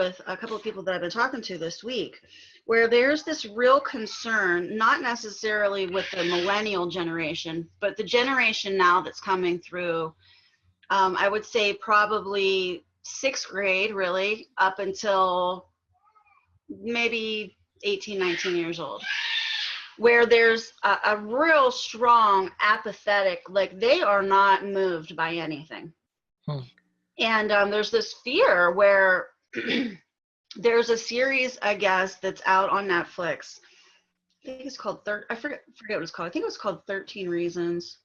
with a couple of people that I've been talking to this week, where there's this real concern, not necessarily with the millennial generation, but the generation now that's coming through, I would say probably 6th grade, really, up until maybe 18, 19 years old, where there's a real strong apathetic, like they are not moved by anything. And there's this fear where there's a series, I guess, that's out on Netflix. I think it's called, I forget what it's called. I think it was called 13 Reasons.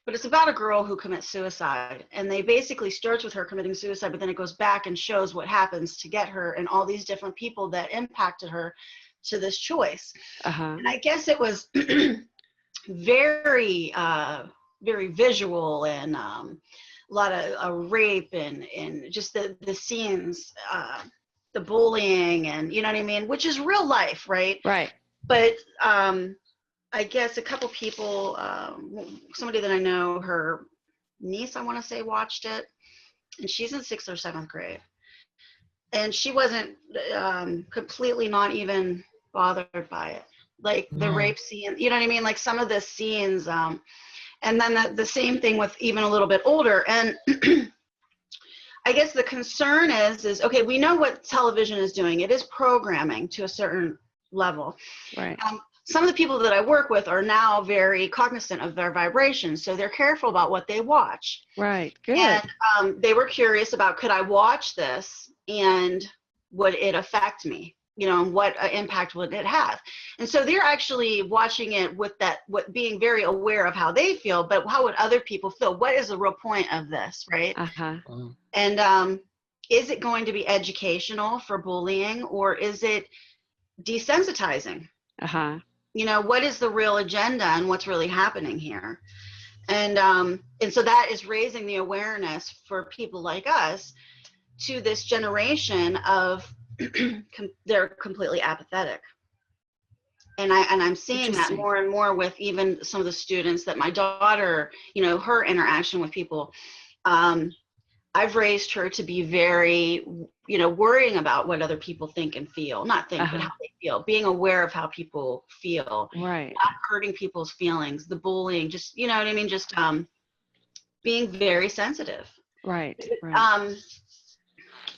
But it's about a girl who commits suicide. And they basically starts with her committing suicide, but then it goes back and shows what happens to get her and all these different people that impacted her to this choice. And I guess it was very, very visual, and a lot of rape and just the scenes, the bullying, and you know what I mean, which is real life, right? Right. But I guess a couple people, somebody that I know, her niece, I want to say, watched it, and she's in 6th or 7th grade, and she wasn't completely not even bothered by it, like the rape scene, you know what I mean, like some of the scenes, and then the same thing with even a little bit older. And I guess the concern is okay, we know what television is doing. It is programming to a certain level. Right. Some of the people that I work with are now very cognizant of their vibrations, so they're careful about what they watch. Right. Good. And they were curious about, could I watch this and would it affect me? You know, what impact would it have? And so they're actually watching it with that, being very aware of how they feel, but how would other people feel? What is the real point of this, right? And is it going to be educational for bullying, or is it desensitizing? You know, what is the real agenda and what's really happening here? And so that is raising the awareness for people like us to this generation of they're completely apathetic. And I'm seeing that more and more with even some of the students that my daughter, you know, her interaction with people, I've raised her to be very, you know, worrying about what other people think and feel, not think, but how they feel, being aware of how people feel, right, not hurting people's feelings, the bullying, just, you know what I mean? Just being very sensitive. Right.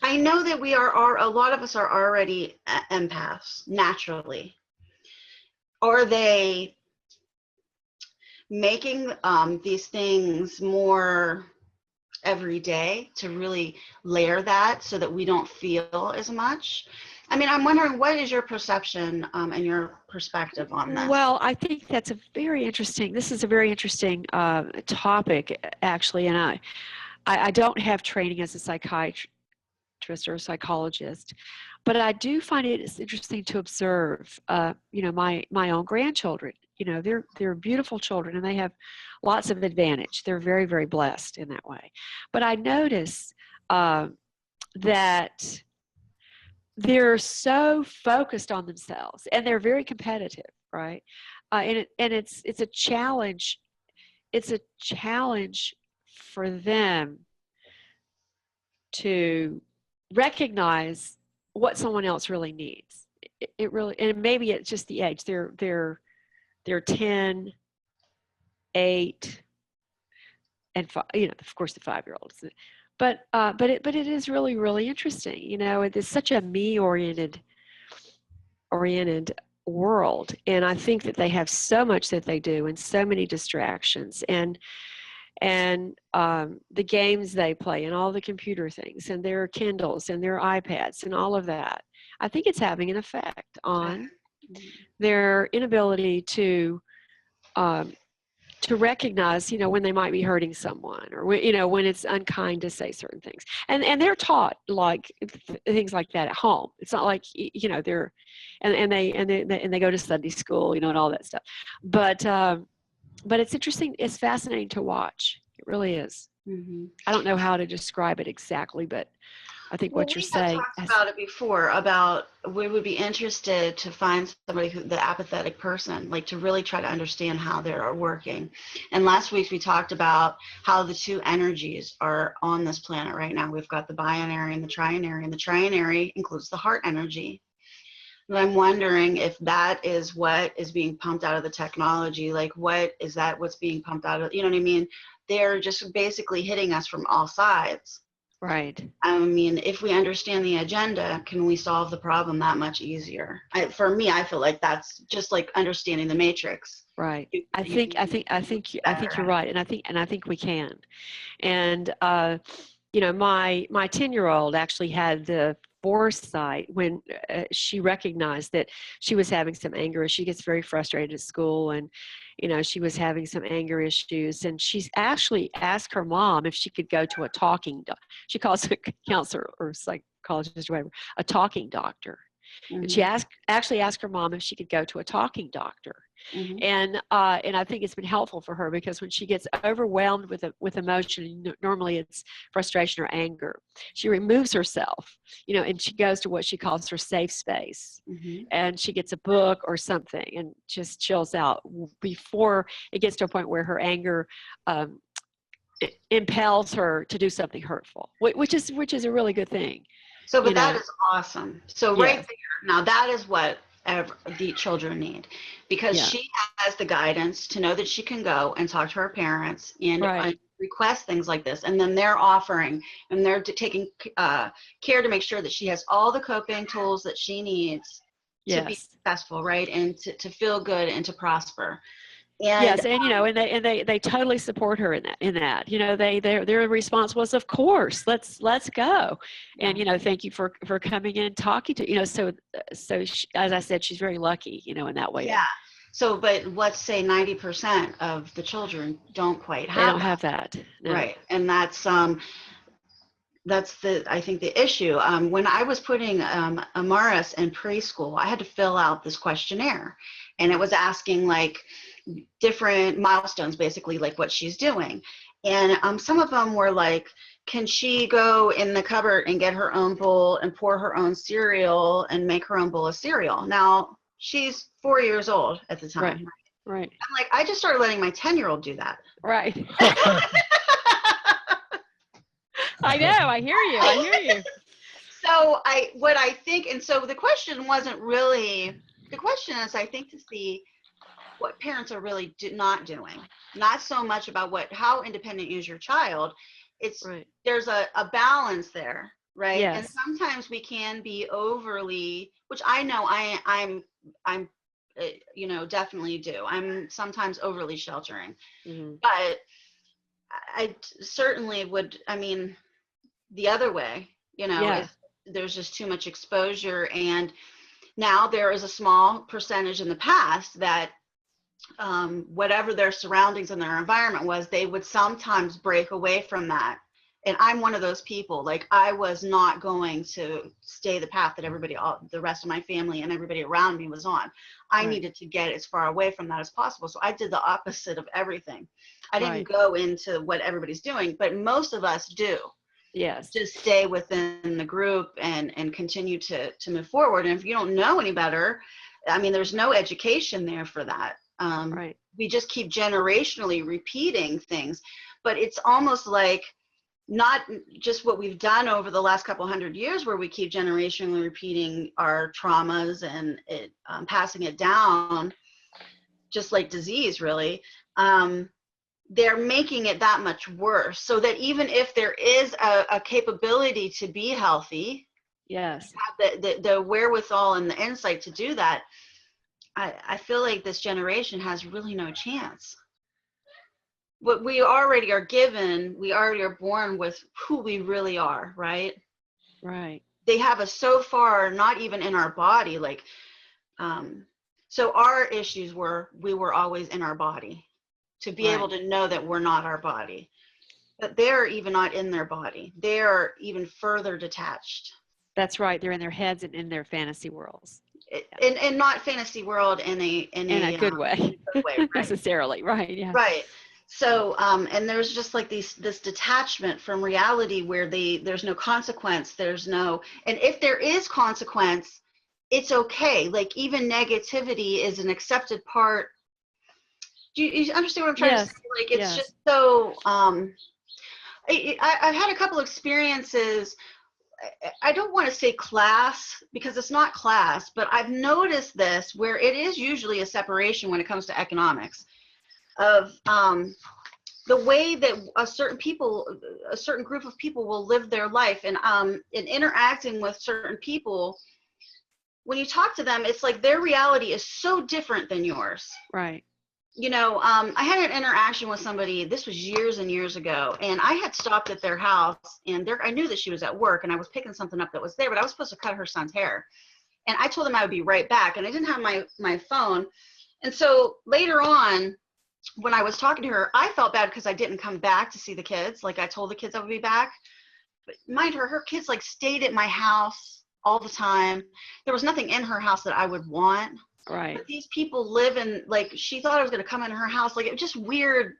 I know that we are a lot of us are already empaths naturally. Are they making these things more every day to really layer that so that we don't feel as much? I mean, I'm wondering, what is your perception and your perspective on this? Well, I think that's a very interesting, this is a very interesting topic, actually, and I don't have training as a psychiatrist or a psychologist, but I do find it interesting to observe, you know, my own grandchildren. You know, they're beautiful children and they have lots of advantage. They're very, very blessed in that way. But I notice that they're so focused on themselves and they're very competitive, right? And it's a challenge. It's a challenge for them to recognize what someone else really needs. It really, and maybe it's just the age. They're 10, 8, and 5, you know, of course the 5-year-olds. But it is really, really interesting. You know, it is such a me-oriented world, and I think that they have so much that they do and so many distractions, and the games they play and all the computer things and their Kindles and their iPads and all of that. I think it's having an effect on their inability to recognize, you know, when they might be hurting someone, or when, you know, when it's unkind to say certain things. And they're taught like things like that at home. It's not like, you know, they're and they go to Sunday school, you know, and all that stuff. But it's interesting. It's fascinating to watch. It really is. I don't know how to describe it exactly, but I think Well, what you're we had saying. talked about it before, about we would be interested to find somebody the apathetic person, like to really try to understand how they're working. And last week we talked about how the two energies are on this planet right now. We've got the binary and the trinary, and the trinary includes the heart energy. And I'm wondering if that is what is being pumped out of the technology. Like, what is that? What's being pumped out of? You know what I mean? They're just basically hitting us from all sides. Right. I mean, if we understand the agenda, can we solve the problem that much easier? For me, I feel like that's just like understanding the matrix. Right. I You think can you're right, and I think we can. And you know, my 10-year-old actually had the foresight when she recognized that she was having some anger. She gets very frustrated at school, and you know, she was having some anger issues, and she's actually asked her mom if she could go to a talking she calls it a counselor or psychologist or whatever, a talking doctor. And she actually asked her mom if she could go to a talking doctor. Mm-hmm. And I think it's been helpful for her, because when she gets overwhelmed with emotion, normally it's frustration or anger, she removes herself, you know, and she goes to what she calls her safe space. Mm-hmm. And she gets a book or something and just chills out before it gets to a point where her anger impels her to do something hurtful, which is a really good thing. So, but You that know, is awesome. So right yes, there, now that is what the children need, because yeah, she has the guidance to know that she can go and talk to her parents and right, request things like this. And then they're offering and they're taking care to make sure that she has all the coping tools that she needs to be yes. successful, right? And to feel good and to prosper. And Yes, and you know, and they totally support her in that. You know, their response was, "Of course, let's go," and you know, thank you for coming in and talking to, you know. So she, as I said, she's very lucky, you know, in that way. yeah. So, but let's say 90% of the children don't quite They have don't that. have that. No. Right. And that's the, I think, the issue. When I was putting Amaris in preschool, I had to fill out this questionnaire, and it was asking like different milestones, basically like what she's doing. And some of them were like, can she go in the cupboard and get her own bowl and pour her own cereal and make her own bowl of cereal? Now, she's 4 years old at the Right. time. Right. I'm like, I just started letting my 10-year-old do that. Right. I know. I hear you. I hear you. So what I think, and so the question wasn't really, the question is, I think, to see what parents are really not doing. Not so much about how independent is your child. It's Right. there's a balance there, right? Yes. And sometimes we can be overly, which I know I'm you know, definitely do. I'm sometimes overly sheltering, but I certainly would. I mean, the other way, you know, Yeah. is there's just too much exposure. And now there is a small percentage in the past that whatever their surroundings and their environment was, they would sometimes break away from that. And I'm one of those people. Like, I was not going to stay the path that the rest of my family and everybody around me was on. I Right. needed to get as far away from that as possible. So I did the opposite of everything. I didn't Right. go into what everybody's doing, but most of us do. Yes. Just stay within the group and continue to move forward. And if you don't know any better, I mean, there's no education there for that. Right. We just keep generationally repeating things, but it's almost like not just what we've done over the last couple hundred years, where we keep generationally repeating our traumas and passing it down, just like disease, really. They're making it that much worse, so that even if there is a capability to be healthy, Yes. have the wherewithal and the insight to do that, I feel like this generation has really no chance. What we already are given, we already are born with who we really are, right? Right. They have us so far, not even in our body, like, so our issues we were always in our body, to be able to know that we're not our body. But they're even not in their body. They're even further detached. That's right. They're in their heads and in their fantasy worlds. And not fantasy world in a In a good way. right? Necessarily. Right. Yeah. Right. So, and there's just like this detachment from reality where there's no consequence, and if there is consequence, it's okay. Like even negativity is an accepted part. Do you understand what I'm trying to say? Yes. Like it's Yes. just so, I've had a couple experiences. I don't want to say class because it's not class, but I've noticed this where it is usually a separation when it comes to economics of, the way that a certain group of people will live their life, and in interacting with certain people, when you talk to them, it's like their reality is so different than yours. Right. I had an interaction with somebody, this was years and years ago, and I had stopped at their house, and I knew that she was at work, and I was picking something up that was there, but I was supposed to cut her son's hair. And I told them I would be right back, and I didn't have my phone. And so later on, when I was talking to her, I felt bad because I didn't come back to see the kids. Like I told the kids I would be back. But mind her kids like stayed at my house all the time. There was nothing in her house that I would want. Right. But these people live in, like, she thought I was going to come into her house. Like, it was just weird,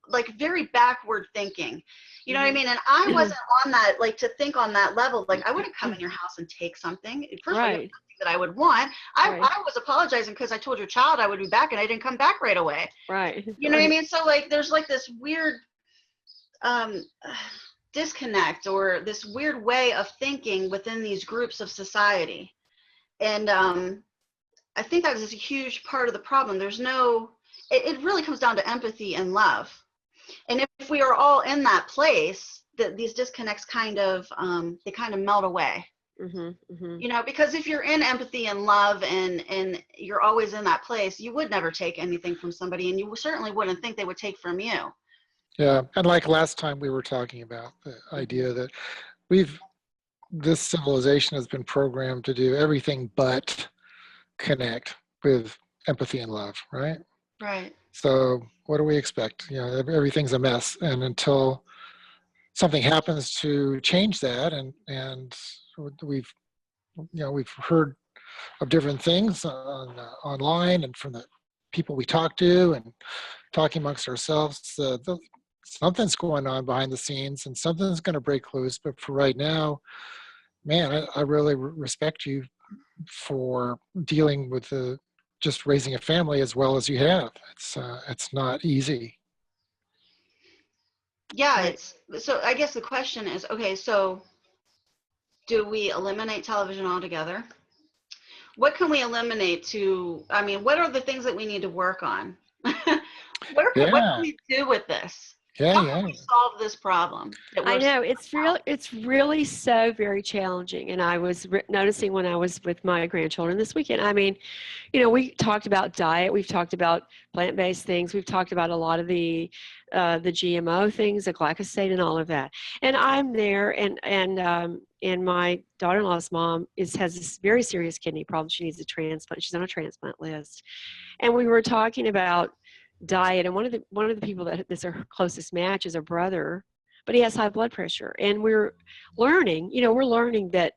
like very backward thinking. You know what I mean? And I wasn't on that, like, to think on that level. Like, I wouldn't come in your house and take something. First of all, Right. that I would want. Right. I was apologizing because I told your child I would be back and I didn't come back right away. Right. You know what I mean? So like there's like this weird disconnect or this weird way of thinking within these groups of society. And I think that is a huge part of the problem. It really comes down to empathy and love. And if we are all in that place, that these disconnects they kind of melt away. Because if you're in empathy and love and you're always in that place, you would never take anything from somebody, and you certainly wouldn't think they would take from you. Yeah, and like last time we were talking about the idea that this civilization has been programmed to do everything but connect with empathy and love, right? Right. So what do we expect? Everything's a mess, and until something happens to change that, and we've heard of different things online and from the people we talk to and talking amongst ourselves. Something's going on behind the scenes and something's going to break loose. But for right now, man, I really respect you for dealing with just raising a family as well as you have. It's not easy. Yeah, so I guess the question is, okay, so do we eliminate television altogether? What can we eliminate what are the things that we need to work on? What can we do with this? How can we solve this problem? I know it's really so very challenging. And I was noticing when I was with my grandchildren this weekend, we talked about diet, we've talked about plant-based things, we've talked about a lot of the GMO things, the glyphosate and all of that. And I'm there, and my daughter-in-law's mom has this very serious kidney problem. She needs a transplant. She's on a transplant list. And we were talking about diet, and one of the people that's our closest match is a brother, but he has high blood pressure. And we're learning that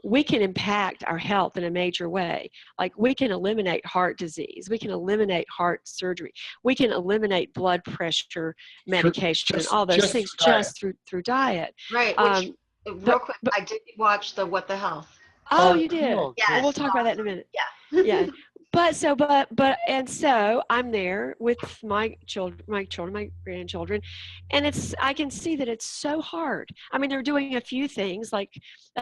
we can impact our health in a major way. Like we can eliminate heart disease, we can eliminate heart surgery, we can eliminate blood pressure medication and all those things just through diet. Right. Real quick, I did watch the What the Health. Oh, you did? Cool. Yes. Well, we'll talk about that in a minute. Yeah. Yeah. And so I'm there with my grandchildren, and I can see that it's so hard. I mean, they're doing a few things like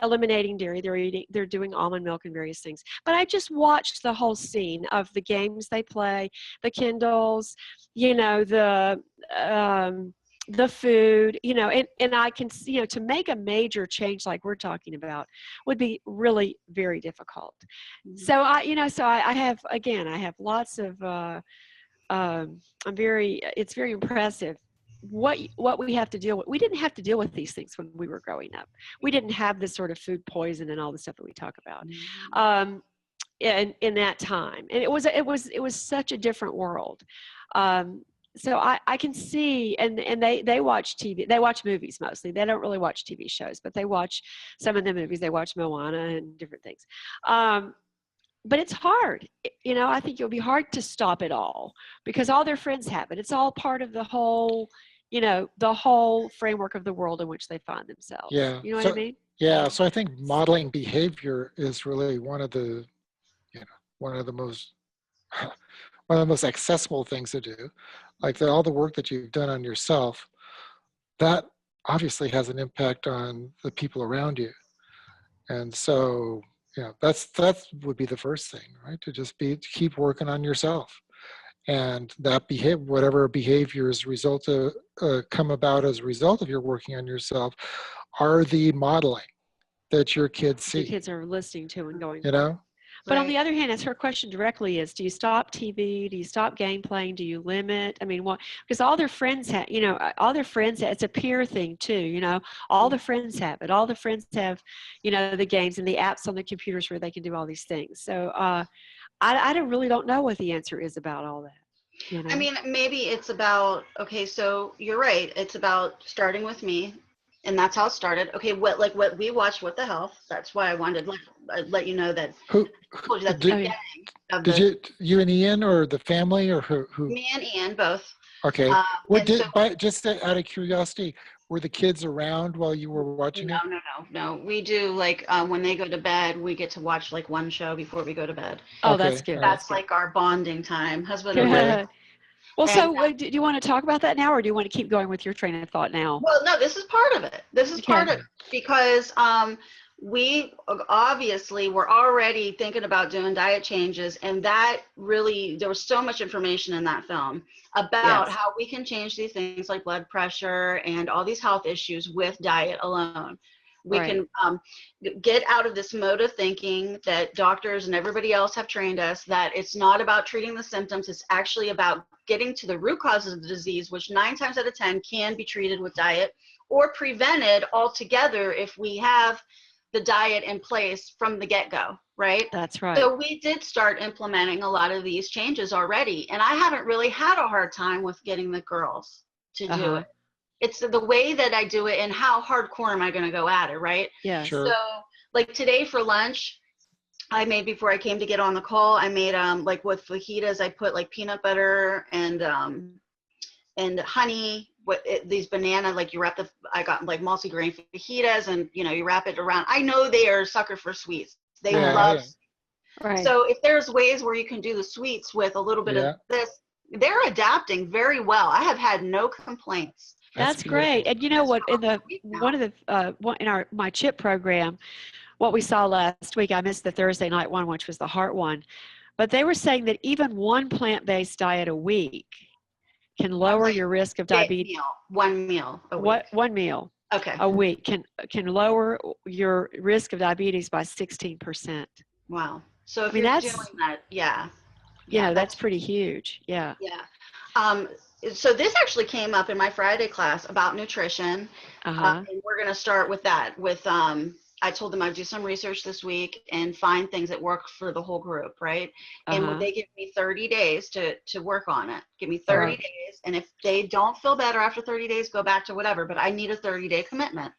eliminating dairy. They're doing almond milk and various things. But I just watched the whole scene of the games they play, the Kindles, the food, and I can see, to make a major change like we're talking about would be really very difficult. Mm-hmm. So I have lots of, it's very impressive what we have to deal with. We didn't have to deal with these things when we were growing up. We didn't have this sort of food poison and all the stuff that we talk about. Mm-hmm. In that time. And it was such a different world. So I can see, and they watch TV, they watch movies mostly. They don't really watch TV shows, but they watch some of the movies. They watch Moana and different things. but it's hard. I think it'll be hard to stop it all because all their friends have it. It's all part of the whole, the whole framework of the world in which they find themselves. Yeah. You know what I mean? Yeah. So I think modeling behavior is really one of the, one of the most, one of the most accessible things to do. Like all the work that you've done on yourself, that obviously has an impact on the people around you. And so, that would be the first thing, right? To keep working on yourself, and that whatever behaviors come about as a result of your working on yourself, are the modeling that your kids The see. kids are listening to and going. But on the other hand, as her question directly is, do you stop TV? Do you stop game playing? Do you limit? I mean, what? Because all their friends have, it's a peer thing too, all the friends have it. All the friends have, the games and the apps on the computers where they can do all these things. So I really don't know what the answer is about all that. I mean, maybe it's about, okay, so you're right. It's about starting with me. And that's how it started. Okay, what we watched with the health. That's why I wanted to let you know that. Who That's the beginning of you and Ian or the family or who? Me and Ian both. Okay. Just out of curiosity, were the kids around while you were watching it? No. We do when they go to bed, we get to watch one show before we go to bed. Oh, okay. That's good. That's our bonding time, husband and wife. Well, so do you want to talk about that now, or do you want to keep going with your train of thought now? Well, no, this is part of it. This is part of it because we obviously were already thinking about doing diet changes, and that really, there was so much information in that film about how we can change these things like blood pressure and all these health issues with diet alone. We can get out of this mode of thinking that doctors and everybody else have trained us that it's not about treating the symptoms. It's actually about getting to the root causes of the disease, which 9 times out of 10 can be treated with diet or prevented altogether if we have the diet in place from the get-go, right? That's right. So we did start implementing a lot of these changes already, and I haven't really had a hard time with getting the girls to do it. It's the way that I do it and how hardcore am I going to go at it, right? Yeah. Sure. So today for lunch, I made, before I came to get on the call, I made with fajitas, I put peanut butter and honey, these banana, you wrap I got multi-grain fajitas, and you wrap it around. I know they are a sucker for sweets. They love sweets. Right. So if there's ways where you can do the sweets with a little bit of this, they're adapting very well. I have had no complaints. That's great. And you know what, in my CHIP program, what we saw last week, I missed the Thursday night one, which was the heart one, but they were saying that even one plant-based diet a week can lower your risk of diabetes. One meal a week. One meal a week can lower your risk of diabetes by 16%. Wow. So if you're doing that, that's pretty huge. Yeah. Yeah. So this actually came up in my Friday class about nutrition. And we're going to start with that. I told them I'd do some research this week and find things that work for the whole group, right? And they give me 30 days to work on it. Give me 30 days. And if they don't feel better after 30 days, go back to whatever. But I need a 30-day commitment.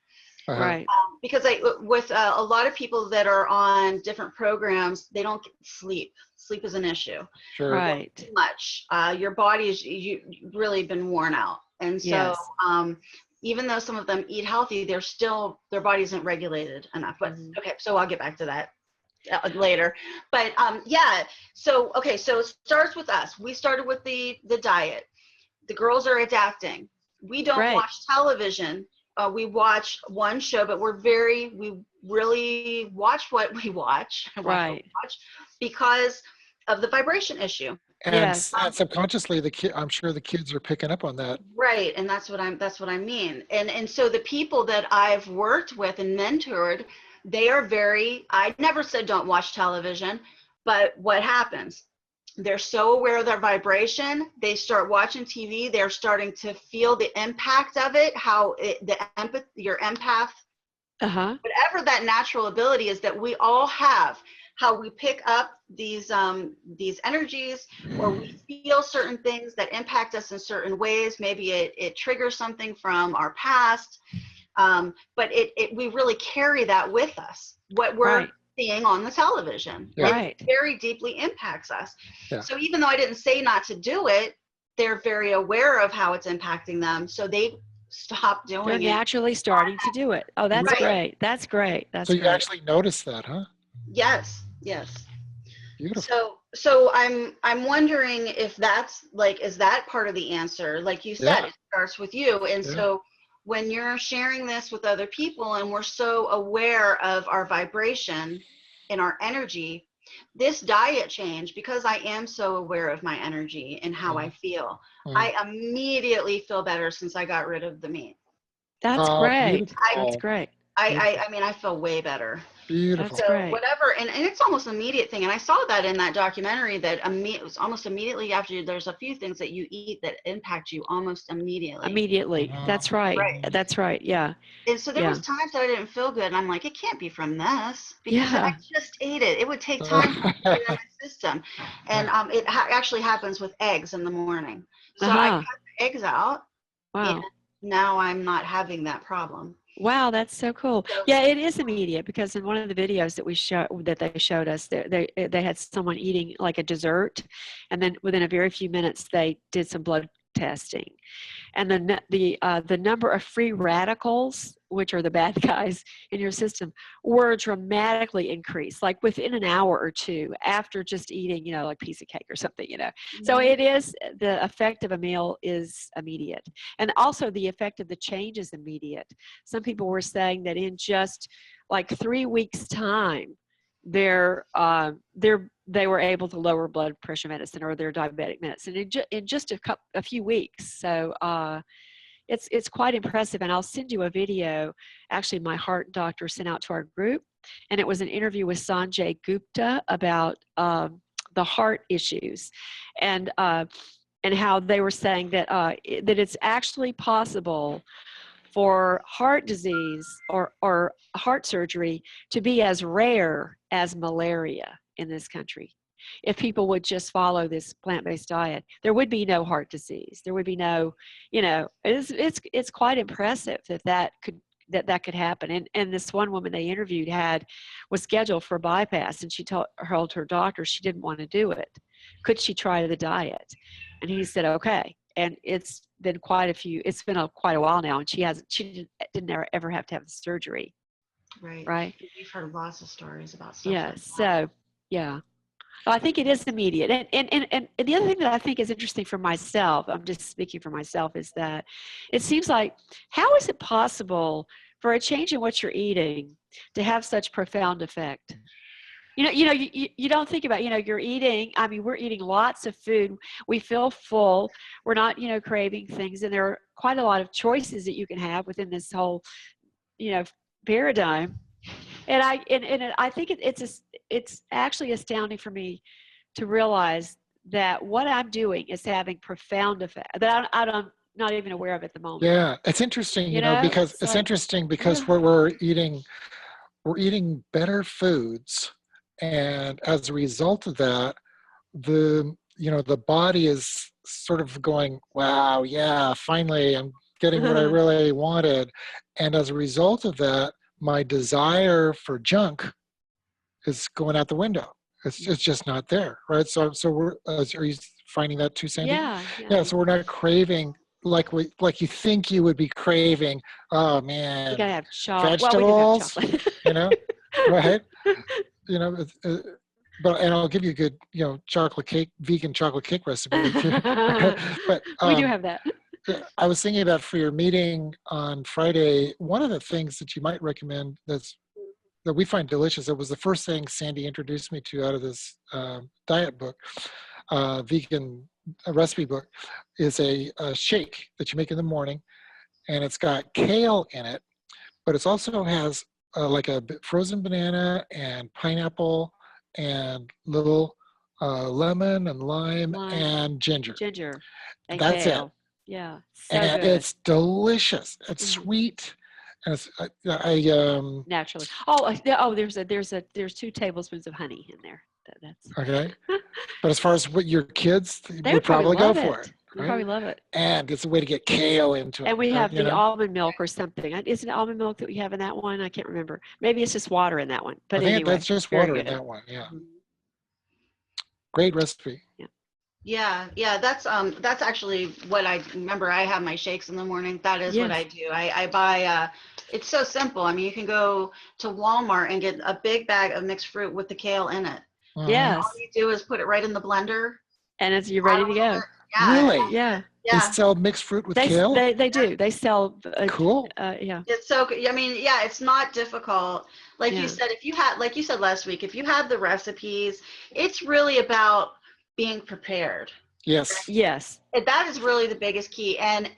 Right. Because with a lot of people that are on different programs, they don't get sleep. Sleep is an issue. Sure. Right. Too much. Your body's really been worn out. And so even though some of them eat healthy, their body isn't regulated enough. But okay, so I'll get back to that later. But so it starts with us. We started with the diet. The girls are adapting. We don't watch television. We watch one show, but we really watch what we watch. Because of the vibration issue. And subconsciously, I'm sure the kids are picking up on that. Right, and that's what I mean. And so the people that I've worked with and mentored, they are I never said don't watch television, but what happens? They're so aware of their vibration. They start watching TV. They're starting to feel the impact of it, your empath, whatever that natural ability is that we all have. How we pick up these energies, or we feel certain things that impact us in certain ways. Maybe it triggers something from our past, but we really carry that with us. What we're seeing on the television. Yeah. Right. It very deeply impacts us. Yeah. So even though I didn't say not to do it, they're very aware of how it's impacting them. So they stop doing They're it. naturally starting to do it. Oh, that's Right. great. That's great. That's So you great. actually noticed that, huh? Yes. Beautiful. So I'm wondering if that's like, is that part of the answer? Like you said, Yeah. it starts with you. And Yeah. so when you're sharing this with other people and we're so aware of our vibration and our energy, this diet change, because I am so aware of my energy and how I feel, I immediately feel better since I got rid of the meat. That's great. Beautiful. That's great. I mean, I feel way better. Beautiful. That's So great. whatever, and it's almost an immediate thing. And I saw that in that documentary that it was almost immediately after. There's a few things that you eat that impact you almost immediately. Immediately. That's right. Right. That's right. Yeah. And so there Yeah. was times that I didn't feel good, and I'm like, it can't be from this because Yeah. I just ate it. It would take time to get in my system, and it actually happens with eggs in the morning. So I cut the eggs out, Wow. and now I'm not having that problem. Wow, that's so cool. So- Yeah, it is immediate because in one of the videos that they showed us, they had someone eating like a dessert, and then within a very few minutes they did some blood testing, and the number of free radicals, which are the bad guys in your system, were dramatically increased, like within an hour or two after just eating, like a piece of cake or something, So it is, the effect of a meal is immediate. And also the effect of the change is immediate. Some people were saying that in just like 3 weeks' time, they were able to lower blood pressure medicine or their diabetic medicine in just a few weeks. So it's quite impressive. And I'll send you a video. Actually, my heart doctor sent out to our group, and it was an interview with Sanjay Gupta about the heart issues, and how they were saying that that it's actually possible for heart disease or heart surgery to be as rare as malaria in this country. If people would just follow this plant-based diet, there would be no heart disease. There would be no, it's quite impressive that could happen. And this one woman they interviewed was scheduled for a bypass, and she told her doctor she didn't want to do it. Could she try the diet? And he said, okay. And it's been quite a while now, and she didn't ever have to have the surgery. Right. We've heard lots of stories about stuff. Yeah. Like that. So yeah. I think it is immediate. And the other thing that I think is interesting for myself, I'm just speaking for myself, is that it seems like, how is it possible for a change in what you're eating to have such profound effect? You don't think about, you're eating, we're eating lots of food. We feel full. We're not, craving things. And there are quite a lot of choices that you can have within this whole, paradigm. And I think it's actually astounding for me to realize that what I'm doing is having profound effect that I'm not even aware of at the moment. Yeah, it's interesting, because it's interesting because we're eating better foods, and as a result of that, the body is sort of going, wow, yeah, finally I'm getting what I really wanted, and as a result of that, my desire for junk is going out the window. It's just not there, right? So are you finding that too, Sandy? Yeah. So we're not craving like you think you would be craving. Oh man, you gotta have chocolate. Vegetables, well, we do have chocolate. Right? But I'll give you a good, vegan chocolate cake recipe. But we do have that. I was thinking about for your meeting on Friday, one of the things that you might recommend that we find delicious. It was the first thing Sandy introduced me to out of this diet book, vegan recipe book, is a shake that you make in the morning, and it's got kale in it, but it also has like a frozen banana and pineapple and little lemon and lime and ginger. And that's kale. it. Yeah, so and good. It's delicious. It's sweet, and it's naturally. There's 2 tablespoons of honey in there. That's okay. But as far as what your kids they would probably go love for it. You probably love it. And it's a way to get kale into it. And we have you the know? almond milk or something. Isn't it almond milk that we have in that one? I can't remember. Maybe it's just water in that one. I But think anyway, that's just very water in good. that one. Yeah. Mhm. Great recipe. Yeah, that's actually what I remember. I have my shakes in the morning. That is what I Yes. do. I buy it's so simple. I mean, you can go to Walmart and get a big bag of mixed fruit with the kale in it. Mhm. Yes. All you do is put it right in the blender. And it's you're ready to go. Yeah. Really? Yeah. They Yeah. sell mixed fruit with kale? They do. They sell Cool. yeah. It's so good. I mean, yeah, it's not difficult. Like you Yeah. said, if you had, like you said last week, if you had the recipes, it's really about being prepared. Yes. Yes. And that is really the biggest key. And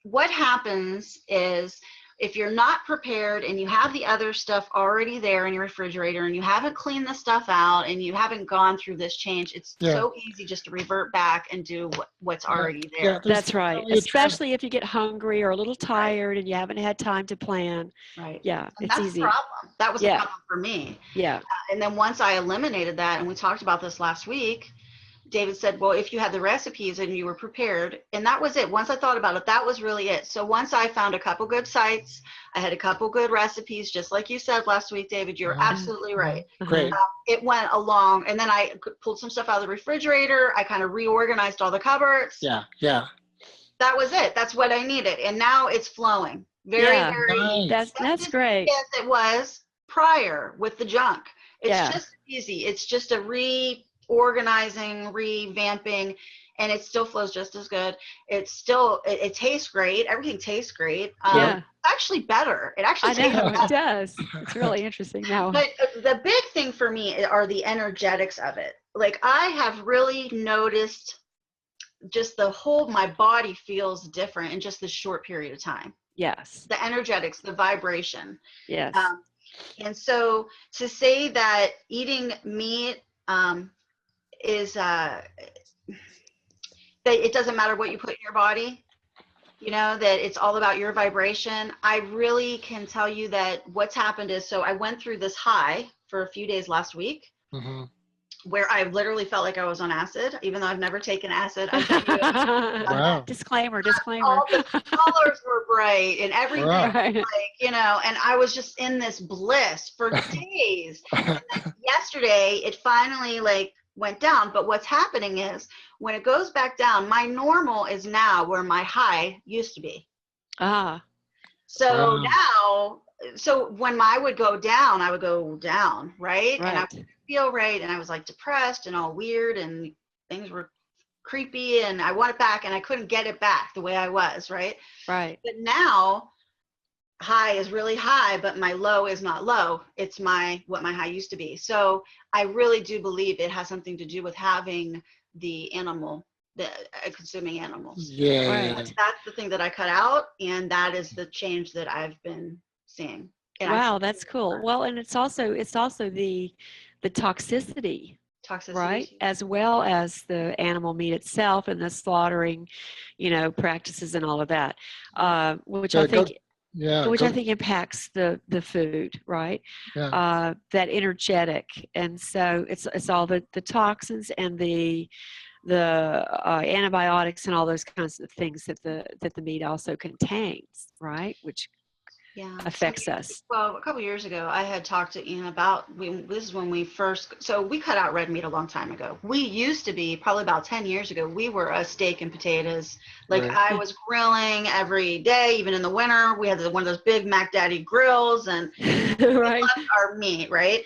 what happens is if you're not prepared and you have the other stuff already there in your refrigerator and you haven't cleaned the stuff out and you haven't gone through this change, it's so easy just to revert back and do what's already there. Yeah, there's That's right. only a Especially if you get hungry or a little tired and you haven't had time to plan. Right. Yeah, And it's that's easy. the problem. That was the Yeah. problem for me. Yeah. And then once I eliminated that, and we talked about this last week, David said, well, if you had the recipes and you were prepared, and that was it. Once I thought about it, that was really it. So once I found a couple good sites, I had a couple good recipes, just like you said last week, David, you're absolutely right. Great. It went along, and then I pulled some stuff out of the refrigerator. I kind of reorganized all the cupboards. Yeah. That was it. That's what I needed. And now it's flowing. Very Nice. That's great. Yes, it was prior with the junk. It's Yeah. just easy. It's just a reorganizing, revamping, and it still flows just as good. It's still, it tastes great. Everything tastes great. Yeah. It's actually better. It actually I tastes know better. it does. It's really interesting now. But the big thing for me are the energetics of it. Like I have really noticed just my body feels different in just this short period of time. Yes. The energetics, the vibration. Yes. And so to say that eating meat is that it doesn't matter what you put in your body, that it's all about your vibration. I really can tell you that what's happened is, so I went through this high for a few days last week. Mm-hmm. Where I literally felt like I was on acid, even though I've never taken acid. I've done Wow. Disclaimer. All the colors were bright and everything Wow. Right. and I was just in this bliss for days. And then yesterday it finally went down. But what's happening is when it goes back down, my normal is now where my high used to be. So now, so when I would go down, right? And I would feel right, and I was like depressed and all weird, and things were creepy, and I want it back, and I couldn't get it back the way I was, right? Right. But now, high is really high, but my low is not low. It's what my high used to be. So I really do believe it has something to do with having the consuming animals. Yeah. Right. That's the thing that I cut out, and that is the change that I've been seeing. And Wow, that's cool. Well, and it's also the toxicity, right? As well as the animal meat itself and the slaughtering, practices and all of that, which I think impacts the food, right? Yeah. That energetic, and so it's all the toxins and the antibiotics and all those kinds of things that the meat also contains, right? Which affects us. Well, a couple years ago, I had talked to Ian about, this is when we cut out red meat a long time ago. We used to be, probably about 10 years ago, we were a steak and potatoes. I was grilling every day, even in the winter. We had one of those big Mac Daddy grills, and Right. we loved our meat, right?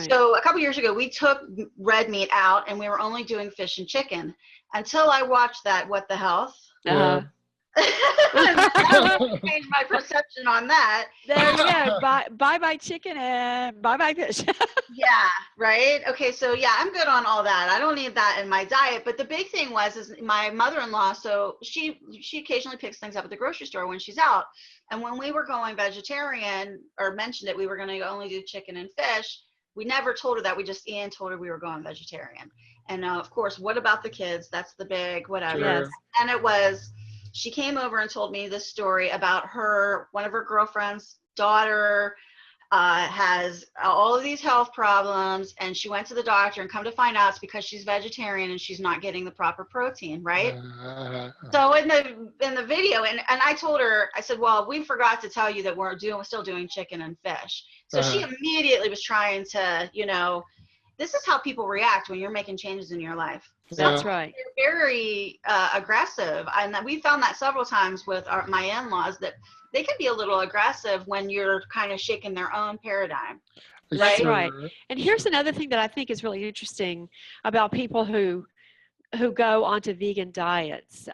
So a couple years ago, we took red meat out, and we were only doing fish and chicken until I watched that What the Health. Changed my perception on that. There you go. Bye chicken and bye fish. Yeah, right. Okay, so yeah, I'm good on all that. I don't need that in my diet. But the big thing is my mother-in-law. So she occasionally picks things up at the grocery store when she's out. And when we were going vegetarian, or mentioned that we were going to only do chicken and fish, we never told her that. Ian told her we were going vegetarian. And of course, what about the kids? That's the big whatever. Yes. And she came over and told me this story about one of her girlfriend's daughter has all of these health problems, and she went to the doctor, and come to find out it's because she's vegetarian and she's not getting the proper protein, right? So in the video, and I told her, I said, well, we forgot to tell you that we're still doing chicken and fish. So she immediately was trying to, you know, this is how people react when you're making changes in your life. So That's right. they're very aggressive, and we found that several times with my in-laws, that they can be a little aggressive when you're kind of shaking their own paradigm. That's right. And here's another thing that I think is really interesting about people who go onto vegan diets,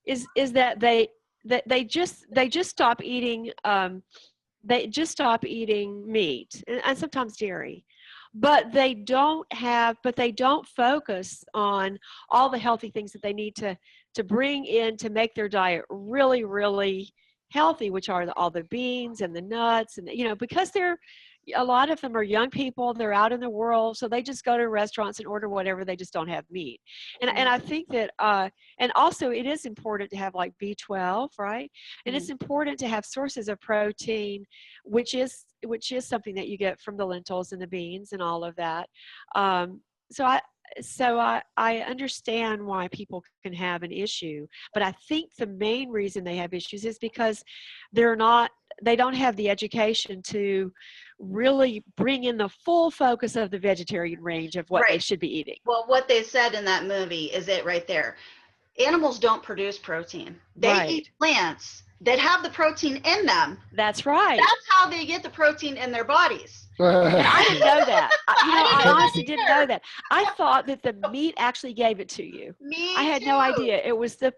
is that they just stop eating meat and sometimes dairy. But they don't focus on all the healthy things that they need to bring in to make their diet really, really healthy, which are all the beans and the nuts, and, you know, because a lot of them are young people, they're out in the world, so they just go to restaurants and order whatever, they just don't have meat. And I think that, and also it is important to have like B12, right? And it's important to have sources of protein, which is something that you get from the lentils and the beans and all of that. So I understand why people can have an issue, but I think the main reason they have issues is because they don't have the education to really bring in the full focus of the vegetarian range of what they should be eating. Well, what they said in that movie is it right there. Animals don't produce protein. They eat plants that have the protein in them. That's right. That's how they get the protein in their bodies. And I didn't know that. I honestly didn't know that. I thought that the meat actually gave it to you. I had no idea. It was the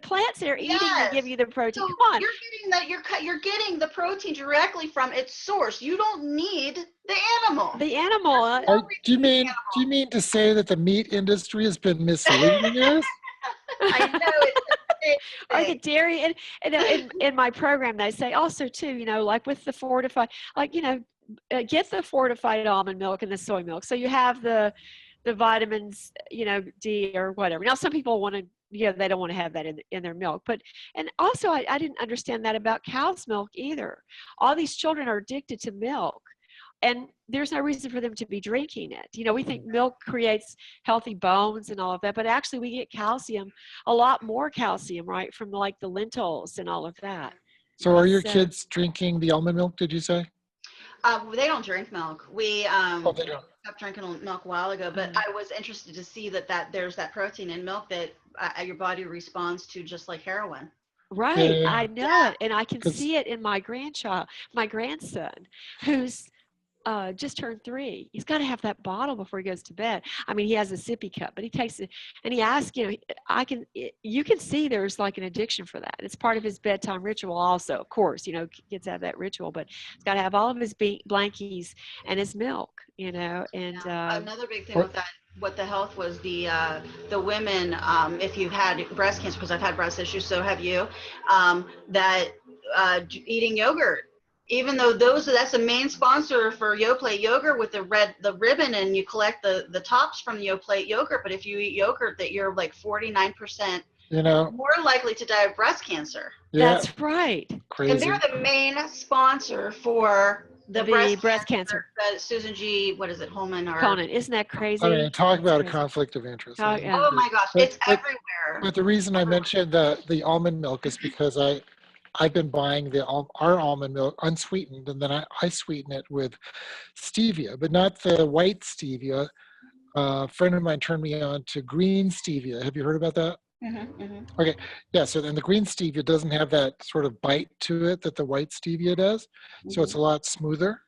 plants they're eating that give you the protein. So come on. You're getting that you're getting the protein directly from its source. You don't need the animal. The animal. Do you mean to say that the meat industry has been misleading us? I know it's or the dairy, and in my program they say also too, you know, like with the fortified, like, you know, get the fortified almond milk and the soy milk, so you have the vitamins, you know, D or whatever. Now some people want to, you know, they don't want to have that in their milk, but, and also I didn't understand that about cow's milk either. All these children are addicted to milk, and there's no reason for them to be drinking it. You know, we think milk creates healthy bones and all of that, but actually we get calcium, a lot more calcium, right, from like the lentils and all of that. So are your kids drinking the almond milk, did you say? They don't drink milk. We they don't. stopped drinking milk a while ago, but I was interested to see that there's that protein in milk that your body responds to, just like heroin. Right, yeah. I know it, and I can see it in my grandson, who's just turned 3. He's got to have that bottle before he goes to bed. I mean, he has a sippy cup, but he takes it and he asks, you know, you can see there's like an addiction for that. It's part of his bedtime ritual also, of course, you know, kids have that ritual, but he's got to have all of his blankies and his milk, you know, and another big thing with that, what the health was, the women, if you've had breast cancer, because I've had breast issues, so have you, that eating yogurt, even though that's the main sponsor for Yoplait yogurt with the ribbon, and you collect the tops from the Yoplait yogurt, but if you eat yogurt, that you're like 49% more likely to die of breast cancer. Yeah. That's right. Crazy. And they're the main sponsor for the breast cancer. Susan G. What is it, Holman or Conan? Isn't that crazy? I mean, talk about a conflict of interest. Oh, yeah. Oh my gosh, it's everywhere. But the reason I mentioned the almond milk is because I've been buying our almond milk unsweetened, and then I sweeten it with stevia, but not the white stevia. A friend of mine turned me on to green stevia. Have you heard about that? Mm-hmm, mm-hmm. Okay, yeah. So then the green stevia doesn't have that sort of bite to it that the white stevia does, so it's a lot smoother.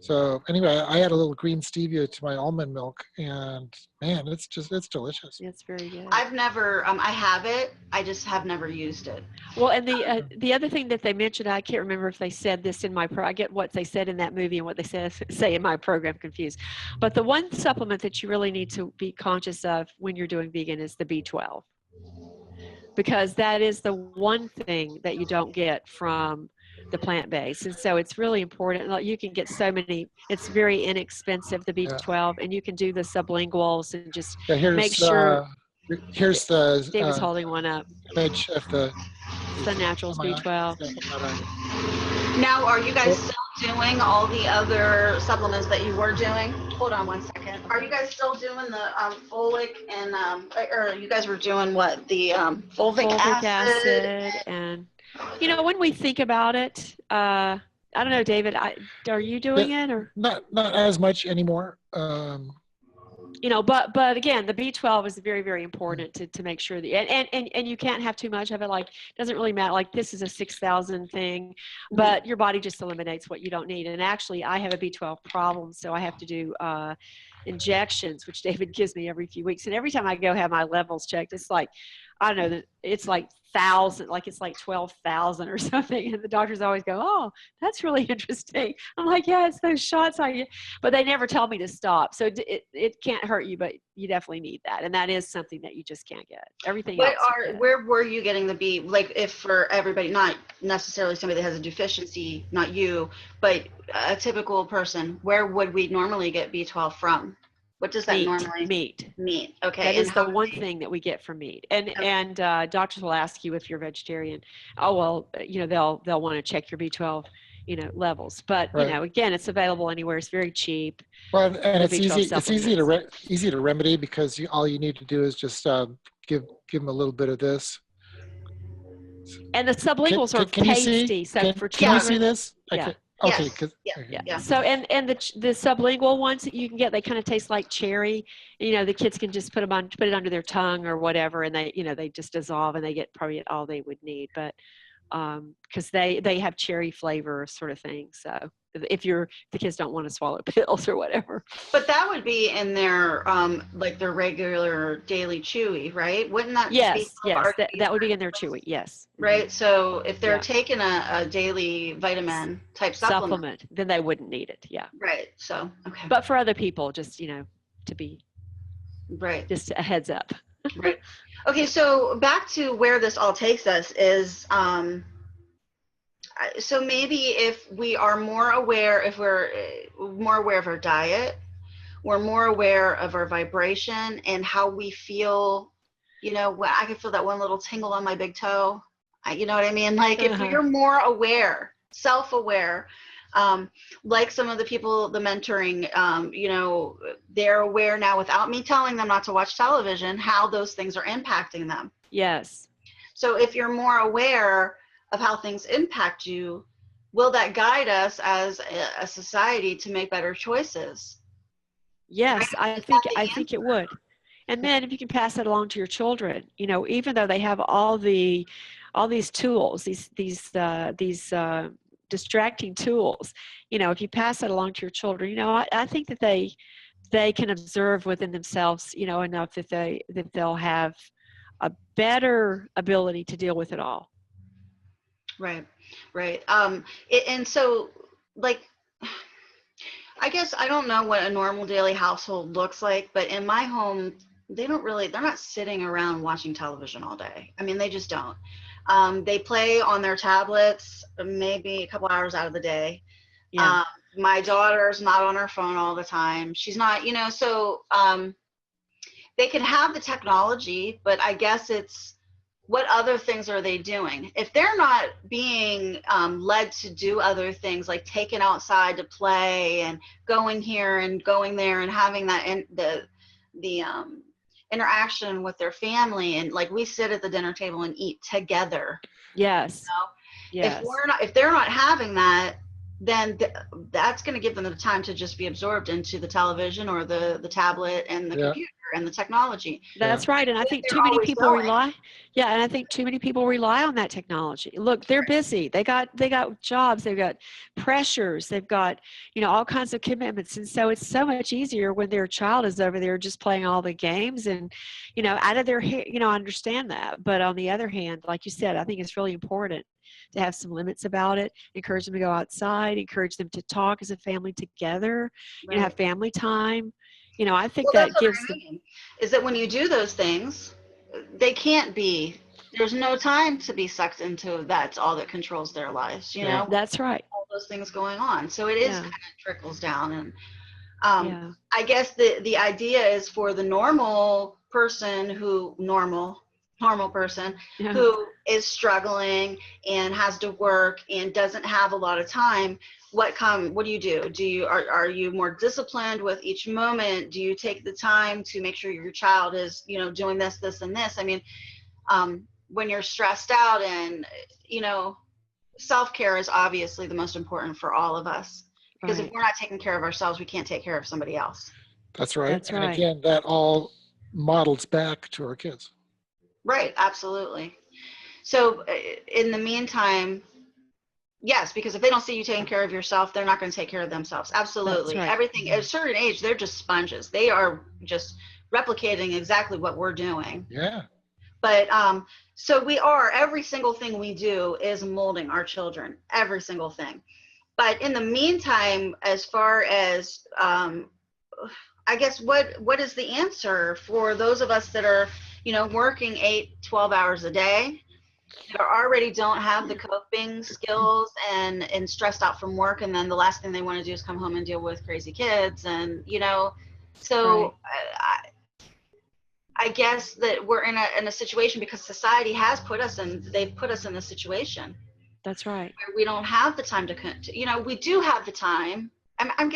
So anyway, I add a little green stevia to my almond milk, and man, it's delicious. It's very good. I've never, I have it. I just have never used it. Well, and the other thing that they mentioned, I can't remember if they said this in I get what they said in that movie and what they say in my program confused. But the one supplement that you really need to be conscious of when you're doing vegan is the B12. Because that is the one thing that you don't get from the plant-based, and so it's really important. Like, you can get so many, it's very inexpensive, the B12, and you can do the sublinguals and just make sure. Here's the David's holding one up. Image of the Naturals B12. Now, are you guys selling doing all the other supplements that you were doing? Hold on one second. Are you guys still doing the folic and or you guys were doing what? The fulvic acid and when we think about it, I don't know, David, are you doing it or not as much anymore? But again, the B12 is very, very important to make sure that, and you can't have too much of it. Like, it doesn't really matter. Like, this is a 6,000 thing, but your body just eliminates what you don't need. And actually, I have a B12 problem, so I have to do injections, which David gives me every few weeks. And every time I go have my levels checked, it's like, I don't know, it's like 1,000, like it's like 12,000 or something. And the doctors always go, "Oh, that's really interesting." I'm like, "Yeah, it's those shots I get," but they never tell me to stop. So it can't hurt you, but you definitely need that, and that is something that you just can't get. Everything else. Where were you getting the B? Like, if for everybody, not necessarily somebody that has a deficiency, not you, but a typical person, where would we normally get B12 from? What does that normally? Meat. Okay. That is the one thing that we get from meat. And doctors will ask you if you're vegetarian. Oh, well, they'll want to check your B12, levels. But again, it's available anywhere. It's very cheap. Well, and it's easy to remedy, because all you need to do is just give them a little bit of this. And the sublinguals are can tasty. Can you see this? Yeah. Okay. Yeah. So and the sublingual ones that you can get, they kind of taste like cherry. The kids can just put it under their tongue or whatever, and they just dissolve, and they get probably all they would need. But because they have cherry flavor sort of thing. So if the kids don't want to swallow pills or whatever. But that would be in their like their regular daily chewy, right? Wouldn't that? Yes. That would be in their chewy. Yes. Right. So if they're taking a daily vitamin type supplement, then they wouldn't need it. Yeah. Right. So okay. But for other people, just to be just a heads up. Right. Okay. So back to where this all takes us is so maybe if we are more aware, if we're more aware of our diet, we're more aware of our vibration and how we feel. When I can feel that one little tingle on my big toe. You know what I mean? Like, if you're more aware, self-aware, like some of the people, the mentoring, they're aware now without me telling them not to watch television, how those things are impacting them. Yes. So if you're more aware of how things impact you, will that guide us as a society to make better choices? Yes, right? I think it would. And then if you can pass that along to your children, even though they have all these tools, these distracting tools, if you pass that along to your children, I think that they can observe within themselves, enough that they'll have a better ability to deal with it all. Right. And so, like, I guess I don't know what a normal daily household looks like, but in my home, they're not sitting around watching television all day. I mean, they just don't. They play on their tablets maybe a couple hours out of the day. Yeah. My daughter's not on her phone all the time. She's not, so they can have the technology, but I guess it's what other things are they doing? If they're not being led to do other things, like taken outside to play and going here and going there and having that the interaction with their family, and like we sit at the dinner table and eat together. Yes. Yes. If they're not having that, then that's going to give them the time to just be absorbed into the television or the tablet and the computer and the technology. That's right. And I think too many people rely. Yeah. And I think too many people rely on that technology. Look, they're busy. They got jobs. They've got pressures. They've got, all kinds of commitments. And so it's so much easier when their child is over there just playing all the games and, out of their hair, I understand that. But on the other hand, like you said, I think it's really important to have some limits about it, encourage them to go outside, encourage them to talk as a family together, have family time. I think that gives is that when you do those things, there's no time to be sucked into that's all that controls their lives, That's right. All those things going on. So it is kind of trickles down. And I guess the idea is for the normal person who is struggling and has to work and doesn't have a lot of time, what do you do? Are you more disciplined with each moment? Do you take the time to make sure your child is, doing this, and this? I mean, when you're stressed out, and, self-care is obviously the most important for all of us, because if we're not taking care of ourselves, we can't take care of somebody else. That's right. That's and right. again, that all models back to our kids. Right. Absolutely. So in the meantime, yes, because if they don't see you taking care of yourself, they're not going to take care of themselves. Absolutely. That's right. Everything at a certain age, they're just sponges. They are just replicating exactly what we're doing. Yeah. But so every single thing we do is molding our children, every single thing. But in the meantime, as far as, I guess, what is the answer for those of us that are, working 8-12 hours a day, that already don't have the coping skills and stressed out from work, and then the last thing they want to do is come home and deal with crazy kids, and so I guess that we're in a situation because society has they've put us in this situation. That's right. Where we don't have the time to we do have the time. I'm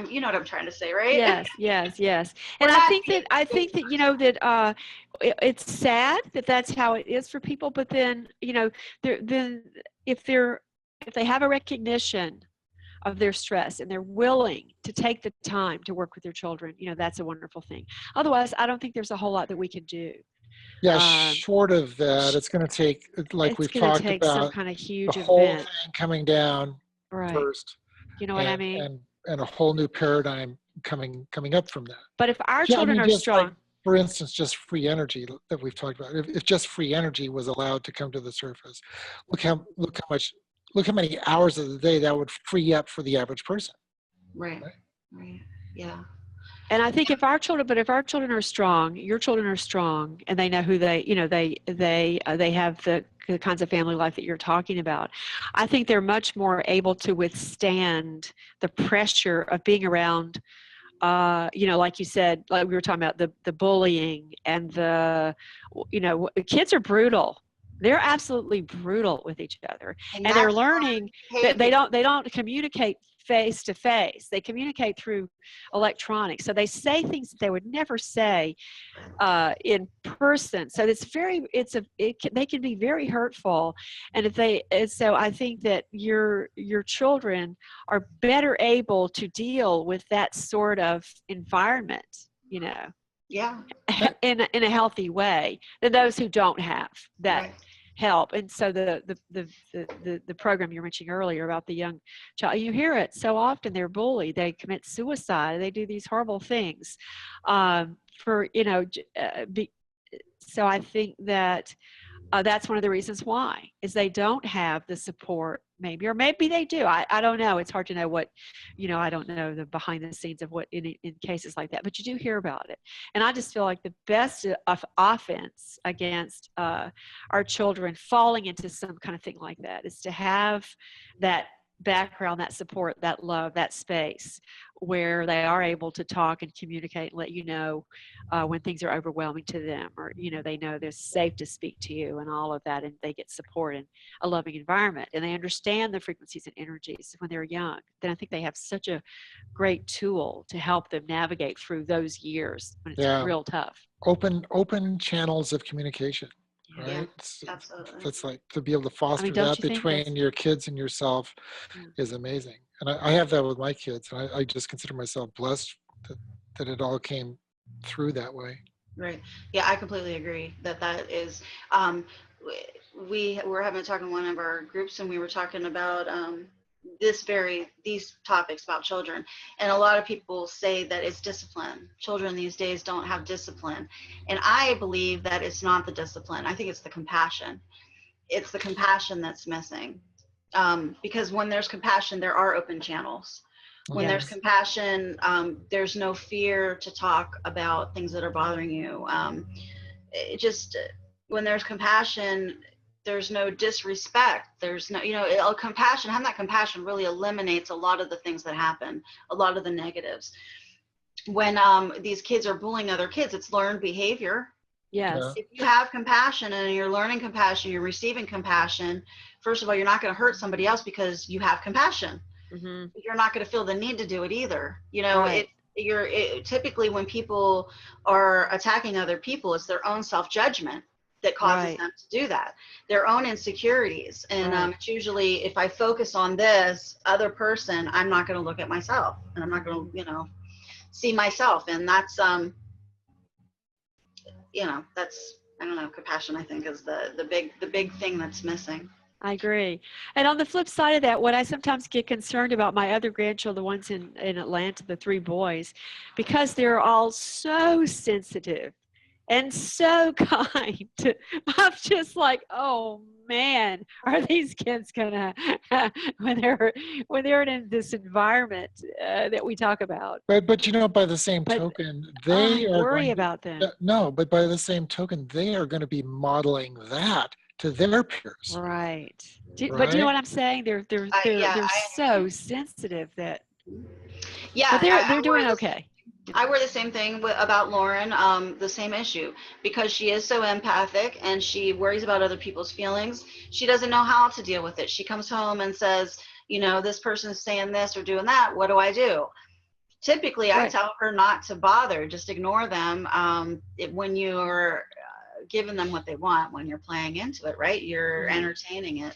you know what I'm trying to say, right? Yes. And I think that that it's sad that that's how it is for people, but then if they have a recognition of their stress and they're willing to take the time to work with their children, that's a wonderful thing. Otherwise, I don't think there's a whole lot that we can do. Yeah, short of that, it's going to take, like we've talked about, some kind of huge the whole event thing coming down first. You know what I mean? And a whole new paradigm coming up from that. But if our children are strong, like, for instance, just free energy that we've talked about. If just free energy was allowed to come to the surface, look how many hours of the day that would free up for the average person. Right. Yeah. And I think if our children are strong, your children are strong, and they know who they have the kinds of family life that you're talking about, I think they're much more able to withstand the pressure of being around, like you said, like we were talking about the bullying and kids are brutal. They're absolutely brutal with each other, and they're learning that they don't communicate face to face. They communicate through electronics. So they say things that they would never say in person. So they can be very hurtful. And so I think that your children are better able to deal with that sort of environment, Yeah. in a healthy way than those who don't have that help. And so the program you were mentioning earlier about the young child, you hear it so often. They're bullied, they commit suicide, they do these horrible things so I think that that's one of the reasons why is they don't have the support, maybe, or maybe they do. I don't know. It's hard to know what, I don't know the behind the scenes of what in cases like that, but you do hear about it. And I just feel like the best of offense against our children falling into some kind of thing like that is to have that background, that support, that love, that space where they are able to talk and communicate and let you know when things are overwhelming to them, or they know they're safe to speak to you and all of that, and they get support in a loving environment, and they understand the frequencies and energies when they're young. Then I think they have such a great tool to help them navigate through those years when it's real tough. Open channels of communication. Right? Yeah, absolutely. That's like to be able to foster that between your kids and yourself is amazing. And I have that with my kids. And I just consider myself blessed that it all came through that way. Right. Yeah, I completely agree that is, we were having a talk in one of our groups, and we were talking about these topics about children, and a lot of people say that it's discipline. Children these days don't have discipline, and I believe that it's not the discipline. I think it's the compassion. It's the compassion that's missing, because when there's compassion, there are open channels. When there's compassion, there's no fear to talk about things that are bothering you. When there's compassion, there's no disrespect. There's no, compassion. Having that compassion really eliminates a lot of the things that happen, a lot of the negatives. When these kids are bullying other kids, it's learned behavior. Yes. If you have compassion and you're learning compassion, you're receiving compassion, first of all, you're not going to hurt somebody else because you have compassion. Mm-hmm. you're not going to feel the need to do it either. You know, Right. typically when people are attacking other people, it's their own self-judgment that causes Right. them to do that, their own insecurities. And Right. it's usually, if I focus on this other person, I'm not going to look at myself, and I'm not going to, you know, see myself. And that's, you know, that's, I don't know, compassion, I think, is the big thing that's missing. I agree. And on the flip side of that, what I sometimes get concerned about my other grandchildren, the ones in Atlanta, the 3 boys, because they're all so sensitive and so kind. I'm just like, oh man, are these kids gonna when they're in this environment that we talk about? But you know, by the same But token, I they are worry going about them. no, but by the same token, they are going to be modeling that to their peers, Right. But do you know right? what I'm saying? Yeah, They're I so sensitive that, yeah, but they're I worry doing the okay. I wear the same thing about Lauren, the same issue, because she is so empathic and she worries about other people's feelings. She doesn't know how to deal with it. She comes home and says, you know, this person's saying this or doing that. What do I do? Typically, I Right. tell her not to bother, just ignore them. When you're giving them what they want, when you're playing into it, right? You're Mhm. entertaining it.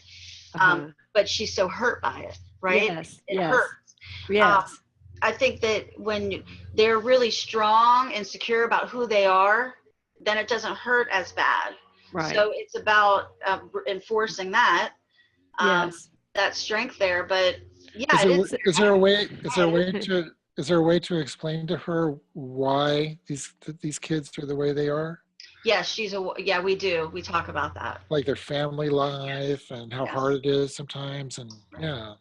Uh-huh. But she's so hurt by it, right? Yes. It Yes. hurts. Um, Yes. I think that when they're really strong and secure about who they are, then it doesn't hurt as bad. Right. So it's about enforcing um, Yes. that strength there. But Is yeah, it there is. So, is there a way It is. is there a way to explain to her why these kids are the way they are? Yes, yeah, we do. We talk about that. Like their family Yes. life and how Yes. hard it is sometimes, and Right. yeah.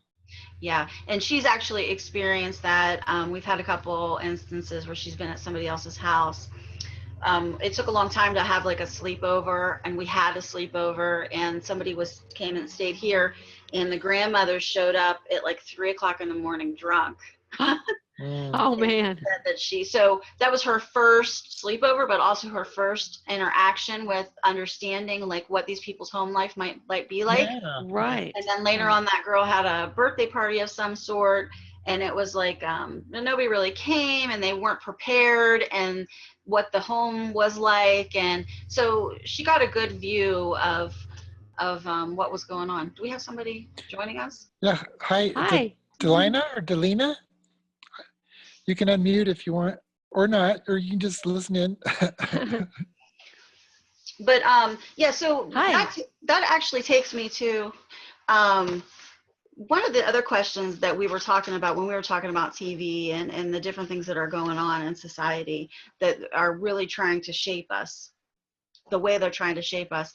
Yeah, and she's actually experienced that. We've had a couple instances where she's been at somebody else's house. It took a long time to have like a sleepover, and we had a sleepover, and somebody came and stayed here, and the grandmother showed up at like 3 o'clock in the morning drunk. Mm. oh And man. said that so that was her first sleepover, but also her first interaction with understanding like what these people's home life might be like. Yeah. Right. And then later Right. on, that girl had a birthday party of some sort, and it was like nobody really came, and they weren't prepared, and what the home was like, and so she got a good view of what was going on. Do we have somebody joining us? Yeah. Hi, Hi. Delina or Delina? You can unmute if you want, or not, or you can just listen in. But yeah, so Hi. that actually takes me to one of the other questions that we were talking about when we were talking about TV and the different things that are going on in society that are really trying to shape us, the way they're trying to shape us,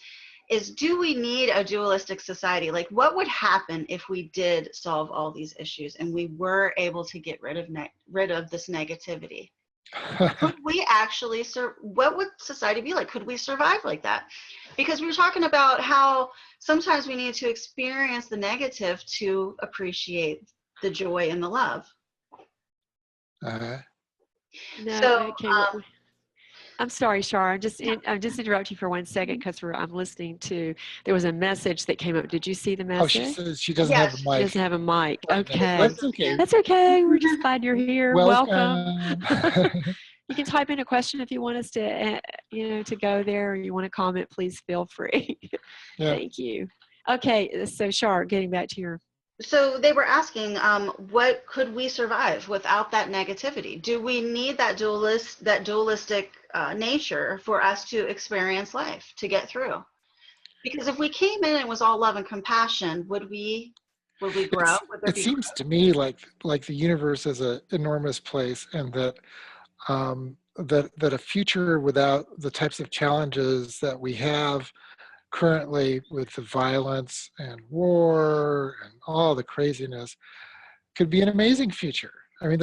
is do we need a dualistic society? Like, what would happen if we did solve all these issues and we were able to get rid of this negativity? Could we actually what would society be like? Could we survive like that? Because we were talking about how sometimes we need to experience the negative to appreciate the joy and the love. uh, No. So Okay. I'm sorry, Shar. I'm just interrupting you for 1 second because I'm listening to. There was a message that came up. Did you see the oh, she message? says she doesn't have a yes, She mic. doesn't have a mic. she's Okay. That's listening okay. in. That's okay. We're just glad you're here. Welcome. Welcome. You can type in a question if you want us to, to go there, or you want to comment. Please feel free. Yeah. Thank you. Okay, so Shar, getting back to your. So they were asking, what could we survive without that negativity? Do we need that dualistic nature for us to experience life, to get through? Because if we came in and it was all love and compassion, would we grow? Would there It be seems to me like the universe is an enormous place, and that that a future without the types of challenges that we have currently with the violence and war and all the craziness could be an amazing future. I mean,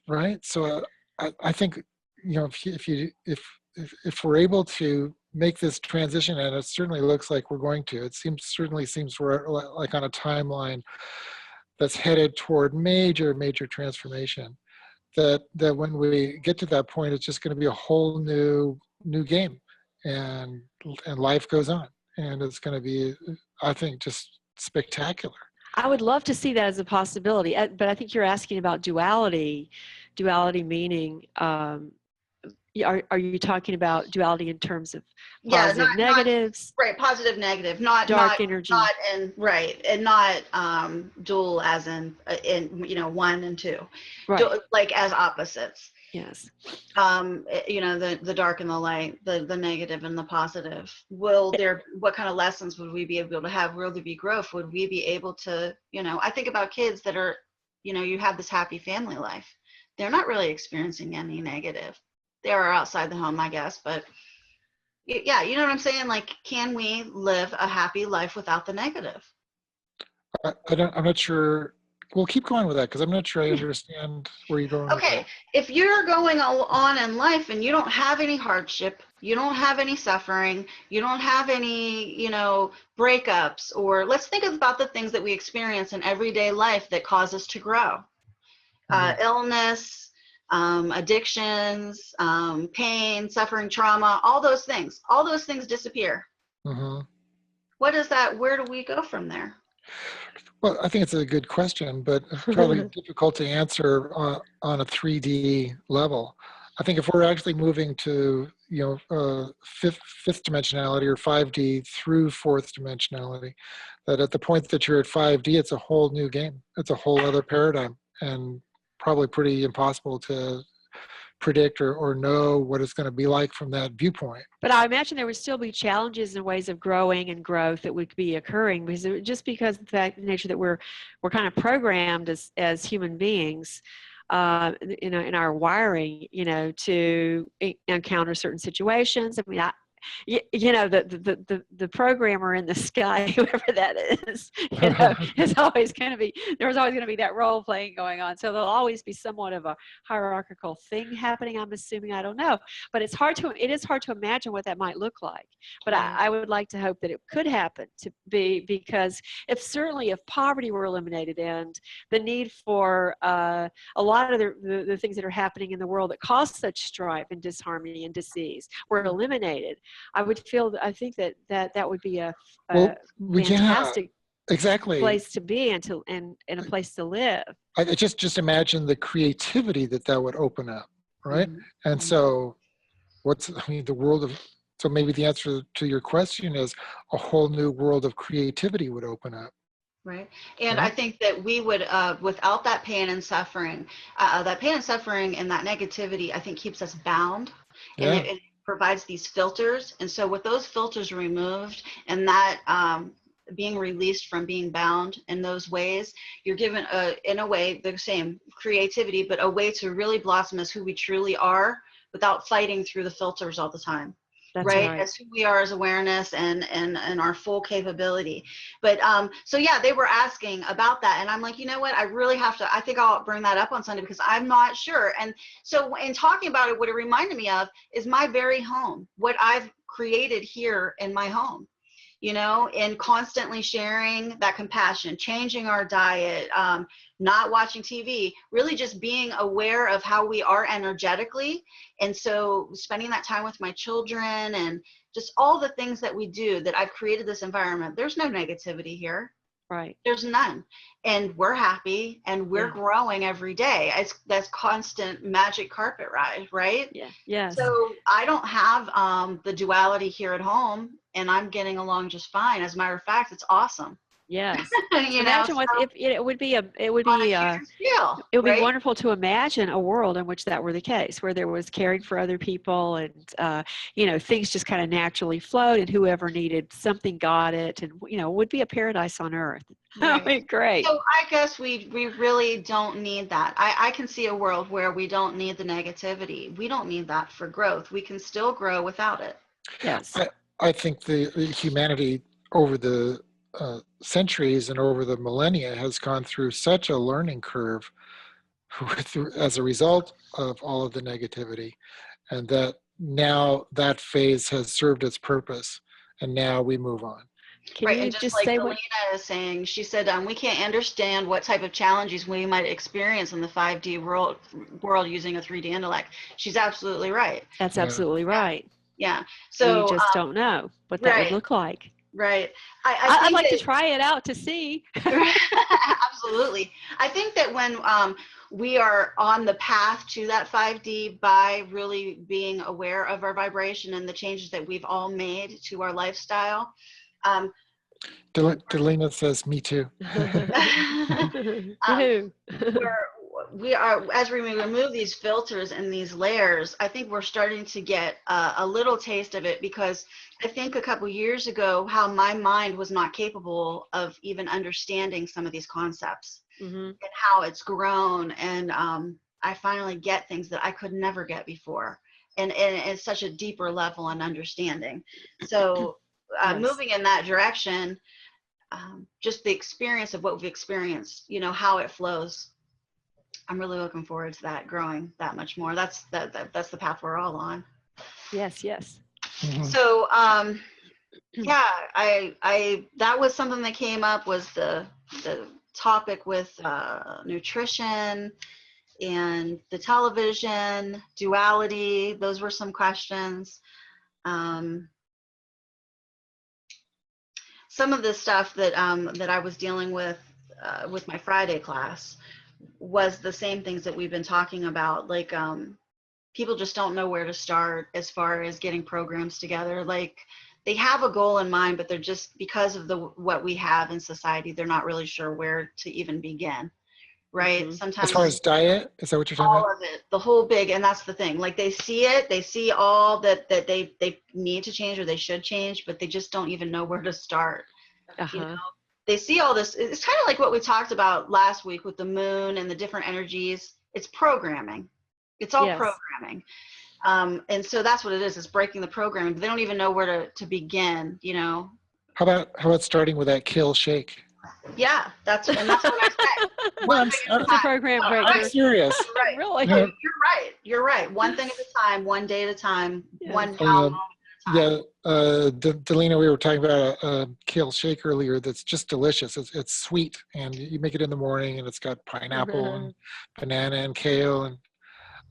right? So I think, you know, if we're able to make this transition, and it certainly looks like we're going to, certainly seems we're like on a timeline that's headed toward major transformation. That when we get to that point, it's just going to be a whole new game, and life goes on, and it's going to be, I think, just spectacular. I would love to see that as a possibility, but I think you're asking about duality. Duality meaning, are you talking about duality in terms of Yeah, positive, not negatives, right, positive, negative, not dark energy? not in right, and not dual as in one and two, Right. like as opposites. Yes. The dark and the light, the negative and the positive. What kind of lessons would we be able to have? Will there be growth? Would we be able to, I think about kids that are, you have this happy family life. They're not really experiencing any negative. They are outside the home, I guess, but yeah, you know what I'm saying? Like, can we live a happy life without the negative? I'm not sure. We'll keep going with that because I'm not sure I understand where you're going with Okay, that. if you're going on in life and you don't have any hardship, you don't have any suffering, you don't have any, breakups, or let's think about the things that we experience in everyday life that cause us to grow. Illness, addictions, pain, suffering, trauma, all those things disappear. What is that? Where do we go from there? Well, I think it's a good question, but probably difficult to answer on a 3D level. I think if we're actually moving to, fifth dimensionality or 5D through fourth dimensionality, that at the point that you're at 5D, it's a whole new game. It's a whole other paradigm, and probably pretty impossible to predict or know what it's going to be like from that viewpoint. But I imagine there would still be challenges and ways of growing and growth that would be occurring because of the nature that we're kind of programmed as human beings, in our wiring, to encounter certain situations. I mean, the programmer in the sky, whoever that is, is always going to be, there's always going to be that role playing going on. So there'll always be somewhat of a hierarchical thing happening, I'm assuming. I don't know, but it is hard to imagine what that might look like. But I would like to hope that it could happen, because if poverty were eliminated and the need for a lot of the things that are happening in the world that cause such strife and disharmony and disease were eliminated, I think that would be a fantastic exactly place to be and a place to live. I just imagine the creativity that would open up, right? And so the world of, so maybe the answer to your question is a whole new world of creativity would open up. Right. And I think that we would, without that pain and suffering, and that negativity, I think keeps us bound. And it provides these filters. And so with those filters removed and that being released from being bound in those ways, you're given, in a way, the same creativity, but a way to really blossom as who we truly are without fighting through the filters all the time. That's right. As who we are as awareness and our full capability. But so yeah, they were asking about that, and I'm like, you know what, I really have to, I think I'll bring that up on Sunday because I'm not sure. And so in talking about it, what it reminded me of is my very home, what I've created here in my home, and constantly sharing that compassion, changing our diet, not watching TV, really just being aware of how we are energetically. And so spending that time with my children and just all the things that we do, that I've created this environment. There's no negativity here. Right. There's none. And we're happy and we're growing every day. That's constant magic carpet ride, right? Yeah. Yes. So I don't have the duality here at home, and I'm getting along just fine. As a matter of fact, it's awesome. Yes. Imagine if it would be wonderful to imagine a world in which that were the case, where there was caring for other people and things just kind of naturally flowed, and whoever needed something got it, and it would be a paradise on earth. That would be great. So I guess we really don't need that. I can see a world where we don't need the negativity. We don't need that for growth. We can still grow without it. Yes. I think the humanity over the centuries and over the millennia has gone through such a learning curve as a result of all of the negativity, and that now that phase has served its purpose, and now we move on. Can you just say what Alina is saying? She said, we can't understand what type of challenges we might experience in the 5D world using a 3D intellect. She's absolutely right. That's absolutely right. Yeah. So we just don't know what that would look like. Right. I'd think like to that, try it out to see. absolutely. I think that when we are on the path to that 5D by really being aware of our vibration and the changes that we've all made to our lifestyle, Delina says, me too. Woohoo. we are, as we remove these filters and these layers, I think we're starting to get a little taste of it, because I think a couple years ago, how my mind was not capable of even understanding some of these concepts and how it's grown. And I finally get things that I could never get before. And it's such a deeper level and understanding. So Yes. moving in that direction, just the experience of what we've experienced, you know, how it flows. I'm really looking forward to that growing that much more. That's the path we're all on. Yes, yes. So yeah, I that was something that came up, was the topic with nutrition and the television, duality. Those were some questions. Some of the stuff that that I was dealing with my Friday class was the same things that we've been talking about. Like people just don't know where to start as far as getting programs together. Like they have a goal in mind, but they're just, because of what we have in society, they're not really sure where to even begin. Right? Sometimes As far as diet, is that what you're talking all about? of it, the whole big, and that's the thing. Like they see it, they see all that they need to change or they should change, but they just don't even know where to start. You know? They see all this. It's kind of like what we talked about last week with the moon and the different energies. It's programming. It's all programming. And so that's what it is. It's breaking the programming. But they don't even know where to begin, you know. How about starting with that kill shake? Yeah, that's what I said. It's a program breaker. I'm serious. Right. Really? No, you're right. One thing at a time, one day at a time, one pound moment at a time. Yeah, Delina, we were talking about a kale shake earlier that's just delicious. It's sweet, and you make it in the morning, and it's got pineapple and banana and kale. And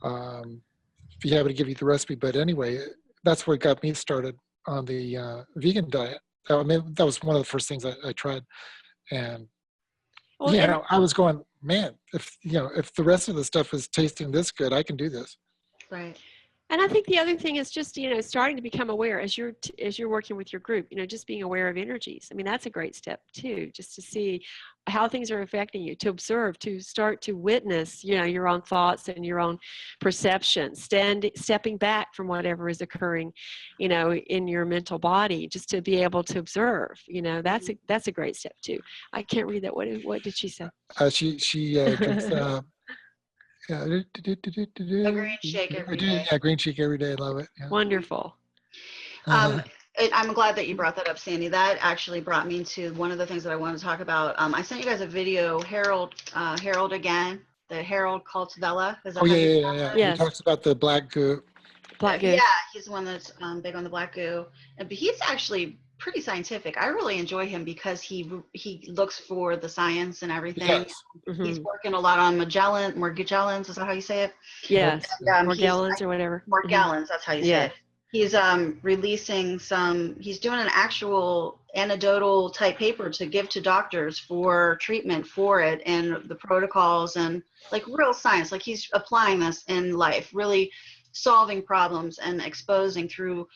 if you have it, to give you the recipe. But anyway, that's what got me started on the vegan diet. That was one of the first things I tried. And I was going, man, if the rest of the stuff is tasting this good, I can do this. Right. And I think the other thing is just, starting to become aware as you're working with your group, just being aware of energies. I mean, that's a great step too, just to see how things are affecting you, to observe, to start to witness, your own thoughts and your own perceptions, stepping back from whatever is occurring, in your mental body, just to be able to observe, that's a great step too. I can't read that. What did she say? She drinks, A green shake every day. Yeah, green shake every day. I love it. Yeah. Wonderful. I'm glad that you brought that up, Sandy. That actually brought me to one of the things that I wanted to talk about. I sent you guys a video, Harold again, the Harold Cultvella. Yeah. He talks about the black goo. Black goo. Yeah, he's the one that's big on the black goo. But he's actually pretty scientific. I really enjoy him because he looks for the science and everything. Yes. He's working a lot on Morgellons, is that how you say it? Yes. Morgellons or whatever. Morgellons, that's how you say it. He's releasing he's doing an actual anecdotal type paper to give to doctors for treatment for it, and the protocols, and like real science. Like he's applying this in life, really solving problems and exposing through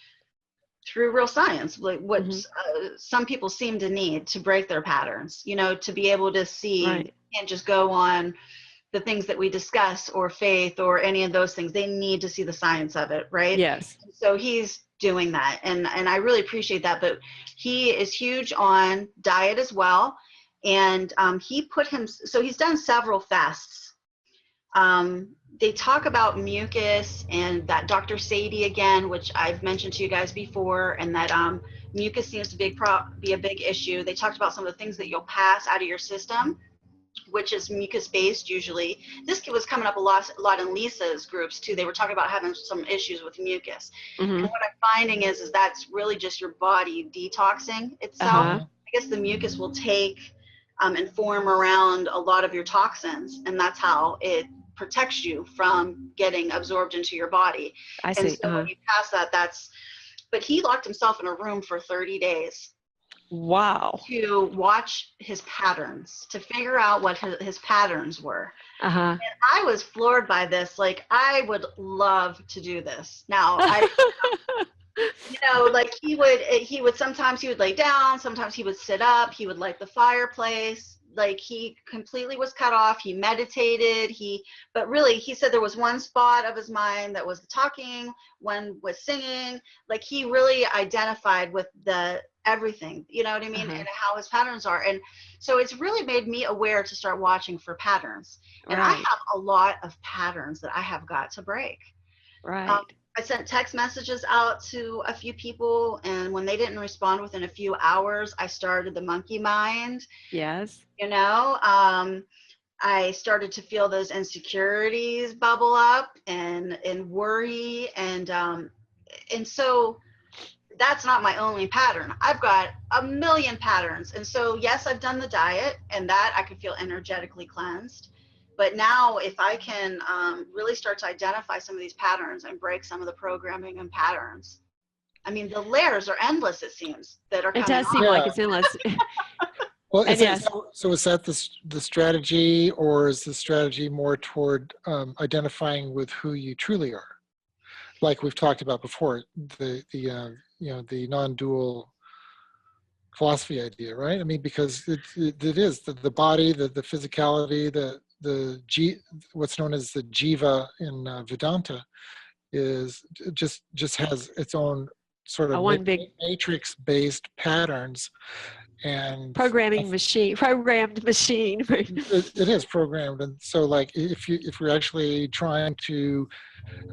real science, like what some people seem to need to break their patterns, to be able to see, and just go on the things that we discuss, or faith, or any of those things. They need to see the science of it, right? Yes. So he's doing that, and I really appreciate that. But he is huge on diet as well, and so he's done several fasts. They talk about mucus, and that Dr. Sadie again, which I've mentioned to you guys before, and that mucus seems to be a big issue. They talked about some of the things that you'll pass out of your system, which is mucus based usually. This was coming up a lot in Lisa's groups too. They were talking about having some issues with mucus. And what I'm finding is that's really just your body detoxing itself. I guess the mucus will take and form around a lot of your toxins, and that's how it protects you from getting absorbed into your body. I see. And so when you pass that, but he locked himself in a room for 30 days. Wow. to watch his patterns, to figure out what his patterns were. Uh-huh. And I was floored by this. Like, I would love to do this. Now, like he would sometimes he would lay down, sometimes he would sit up, he would light the fireplace. Like, he completely was cut off. He meditated. But really, he said there was one spot of his mind that was talking, one was singing. Like, he really identified with everything, you know what I mean? And how his patterns are. And so it's really made me aware to start watching for patterns. And I have a lot of patterns that I have got to break. Right. I sent text messages out to a few people, and when they didn't respond within a few hours, I started the monkey mind. Yes. I started to feel those insecurities bubble up and worry, and so that's not my only pattern. I've got a million patterns. And so, yes, I've done the diet, and that I could feel energetically cleansed. But now, if I can really start to identify some of these patterns and break some of the programming and patterns, I mean, the layers are endless, it seems, that are coming It does seem on. like it's endless. Well, is that the strategy, or is the strategy more toward identifying with who you truly are? Like we've talked about before, the non-dual philosophy idea, right? I mean, because it is the body, the physicality, what's known as the jiva in Vedanta, is just has its own sort of matrix-based patterns and programmed machine. It is programmed, and so like if we're actually trying to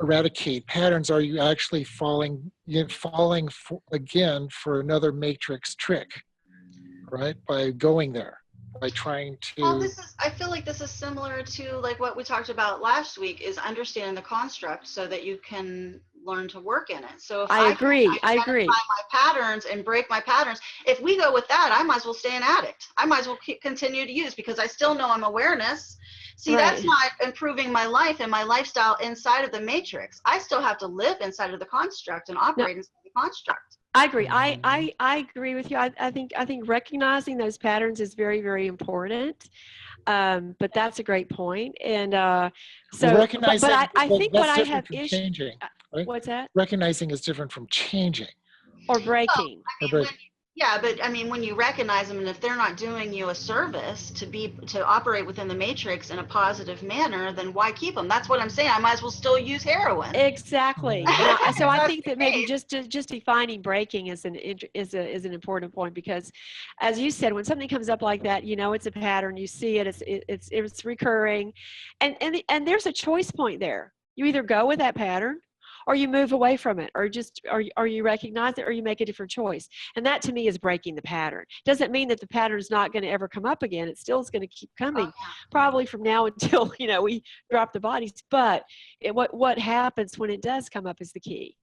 eradicate patterns, are you actually falling again for another matrix trick, right? By going there, by trying to. Well, I feel like this is similar to like what we talked about last week, is understanding the construct so that you can learn to work in it. So if I agree. my patterns and break my patterns, if we go with that, I might as well stay an addict. I might as well continue to use, because I still know I'm awareness. See, that's not improving my life and my lifestyle inside of the matrix. I still have to live inside of the construct and operate inside the construct. I agree. I agree with you. I think recognizing those patterns is very, very important. But that's a great point. And so, recognizing, but I think what I have issues. Changing. Right? What's that? Recognizing is different from changing or breaking. But I mean, when you recognize them, and if they're not doing you a service to operate within the matrix in a positive manner, then why keep them? That's what I'm saying. I might as well still use heroin. Exactly. So I think that maybe just defining breaking is an important point, because, as you said, when something comes up like that, it's a pattern. You see it. It's recurring, and there's a choice point there. You either go with that pattern, or you move away from it, or you recognize it, or you make a different choice. And that, to me, is breaking the pattern. Doesn't mean that the pattern is not going to ever come up again. It still is going to keep coming, probably from now until we drop the bodies. But what happens when it does come up is the key.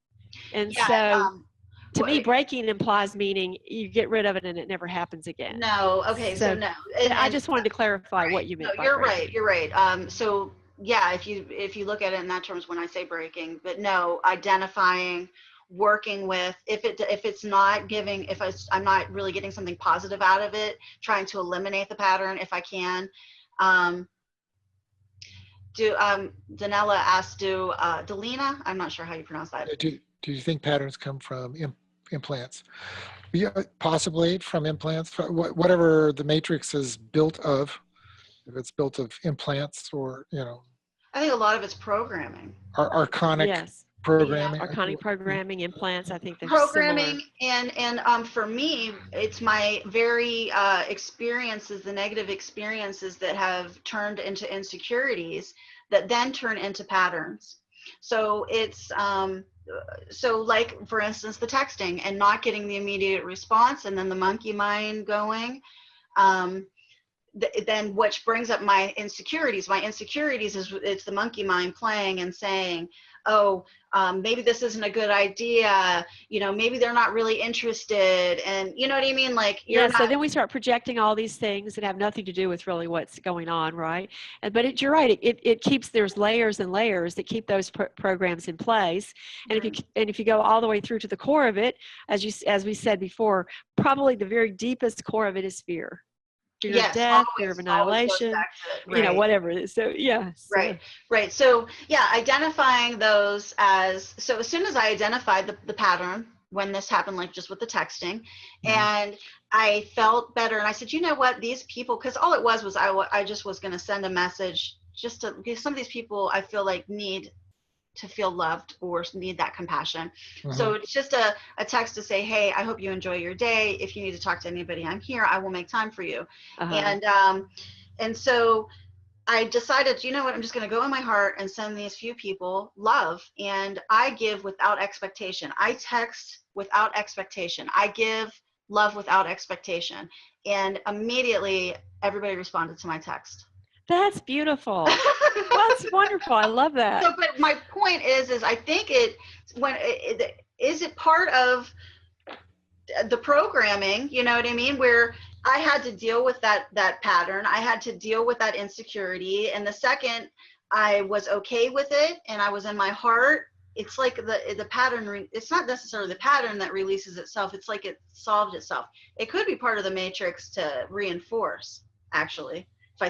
And to me, breaking implies meaning you get rid of it and it never happens again. No, okay, so no. And I just wanted to clarify what you meant by breaking. You're right. So yeah, if you look at it in that terms when I say breaking, but no, identifying, working with, if it's not giving, I'm not really getting something positive out of it, trying to eliminate the pattern if I can. Danella asked, Delina, I'm not sure how you pronounce that. Do you think patterns come from implants? Yeah, possibly from implants, whatever the matrix is built of. If it's built of implants, or I think a lot of it's programming. Archonic programming. Archonic programming, implants. I think they're programming similar. and for me, it's my very experiences, the negative experiences that have turned into insecurities that then turn into patterns. So it's so like, for instance, the texting and not getting the immediate response, and then the monkey mind going. then which brings up my insecurities. My insecurities is it's the monkey mind playing and saying, oh, maybe this isn't a good idea. You know, maybe they're not really interested. And you know what I mean? Like, you're So not, then we start projecting all these things that have nothing to do with really what's going on, right? But you're right. It keeps, there's layers and layers that keep those programs in place. And if you go all the way through to the core of it, as we said before, probably the very deepest core of it is fear. Fear of death, fear of annihilation, right. You know, whatever it is. So yeah. Right. So yeah, identifying those as, so as soon as I identified the pattern when this happened, like just with the texting, and I felt better, and I said, you know what, these people, because all it was I just was going to send a message just to, because some of these people I feel like need to feel loved or need that compassion. So it's just a text to say, hey, I hope you enjoy your day. If you need to talk to anybody, I'm here. I will make time for you. And so I decided, you know what, I'm just going to go in my heart and send these few people love. And I give without expectation. I text without expectation. I give love without expectation. And immediately everybody responded to my text. That's beautiful. That's wonderful. I love that. So, but my point is I think is it part of the programming, you know what I mean, where I had to deal with that pattern. I had to deal with that insecurity. And the second I was okay with it and I was in my heart, it's like the pattern, it's not necessarily the pattern that releases itself. It's like it solved itself. It could be part of the matrix to reinforce, actually.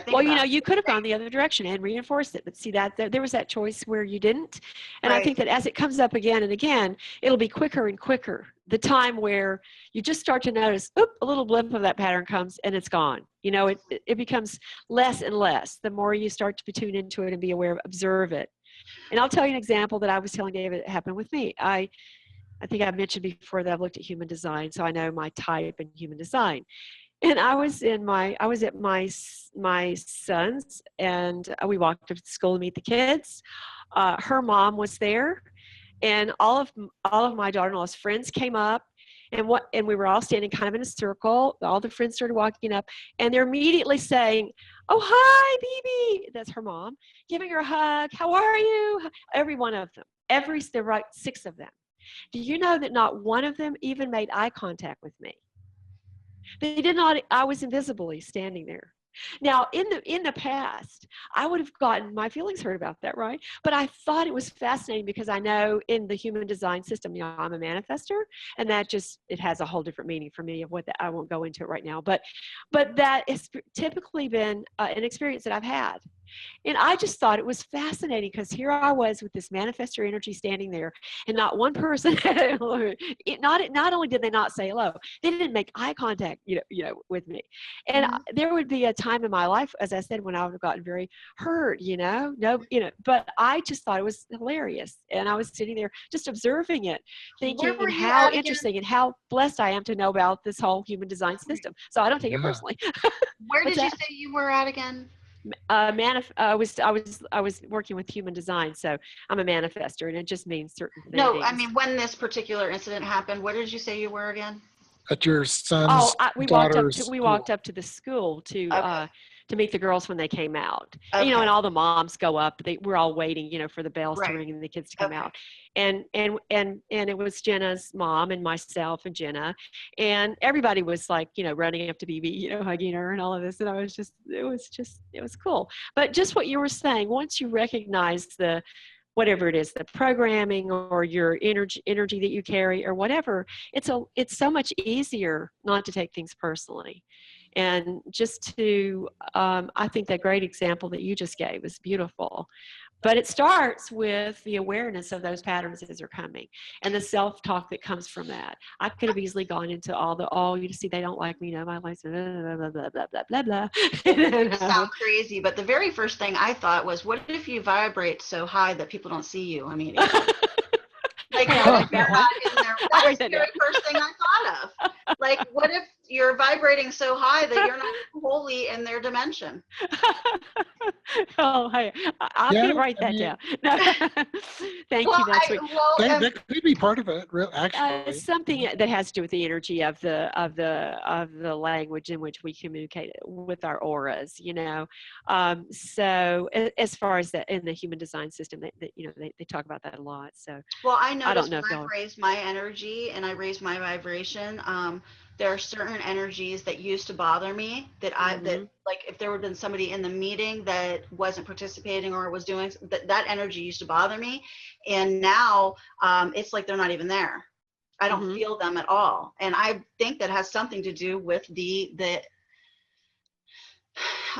Well, you know, you could have gone the other direction and reinforced it, but see that there was that choice where you didn't. And I think that as it comes up again and again, it'll be quicker and quicker. The time where you just start to notice, oop, a little blip of that pattern comes and it's gone. You know, it becomes less and less the more you start to tune into it and be aware, observe it. And I'll tell you an example that I was telling David happened with me. I think I mentioned before that I've looked at human design, so I know my type in human design. And I was at my son's, and we walked up to school to meet the kids. Her mom was there, and all of my daughter-in-law's friends came up, and we were all standing kind of in a circle. All the friends started walking up, and they're immediately saying, "Oh, hi, Bibi." That's her mom, giving her a hug. "How are you?" Every one of them, there were 6 of them. Do you know that not one of them even made eye contact with me? They did not. I was invisibly standing there. Now, in the past, I would have gotten my feelings hurt about that, right? But I thought it was fascinating because I know in the human design system, you know, I'm a manifester, and that just, it has a whole different meaning for me of what I won't go into it right now. But that has typically been an experience that I've had. And I just thought it was fascinating because here I was with this manifestor energy standing there, and not one person, not only did they not say hello, they didn't make eye contact, you know, with me. And there would be a time in my life, as I said, when I would have gotten very hurt, but I just thought it was hilarious. And I was sitting there just observing it, thinking how interesting and how blessed I am to know about this whole human design system. So I don't take it personally. Where did you say you were at again? I was working with human design, so I'm a manifestor, and it just means certain things. No, I mean, when this particular incident happened, where did you say you were again? At your son's daughter's we walked up to the school to meet the girls when they came out. Okay. You know, and all the moms go up. We're all waiting, you know, for the bells to ring and the kids to come out. And it was Jenna's mom and myself and Jenna, and everybody was like, you know, running up to Bibi, you know, hugging her and all of this. And it was cool. But just what you were saying, once you recognize whatever it is, the programming or your energy that you carry or whatever, it's so much easier not to take things personally. And just to, I think that great example that you just gave is beautiful. But it starts with the awareness of those patterns as they're coming and the self-talk that comes from that. I could have easily gone into you see, they don't like me, no, my life's blah, blah, blah, blah, blah, blah, blah. It sounds crazy, but the very first thing I thought was, what if you vibrate so high that people don't see you? I mean, like, what if you're not in there? That's the very first thing I thought of. Like, what if you're vibrating so high that you're not wholly in their dimension? Oh, hey, I'm going Yeah, to write I that mean, down. No. Thank Well, you. That's what, that could be part of it, actually. something that has to do with the energy of the language in which we communicate with our auras. So as far as that in the human design system, they talk about that a lot. So well, I I don't noticed know when if I've y'all. raised my energy and I raised my vibration, there are certain energies that used to bother me that like if there would have been somebody in the meeting that wasn't participating or was doing that energy used to bother me, and now it's like they're not even there. I don't feel them at all, and I think that has something to do with the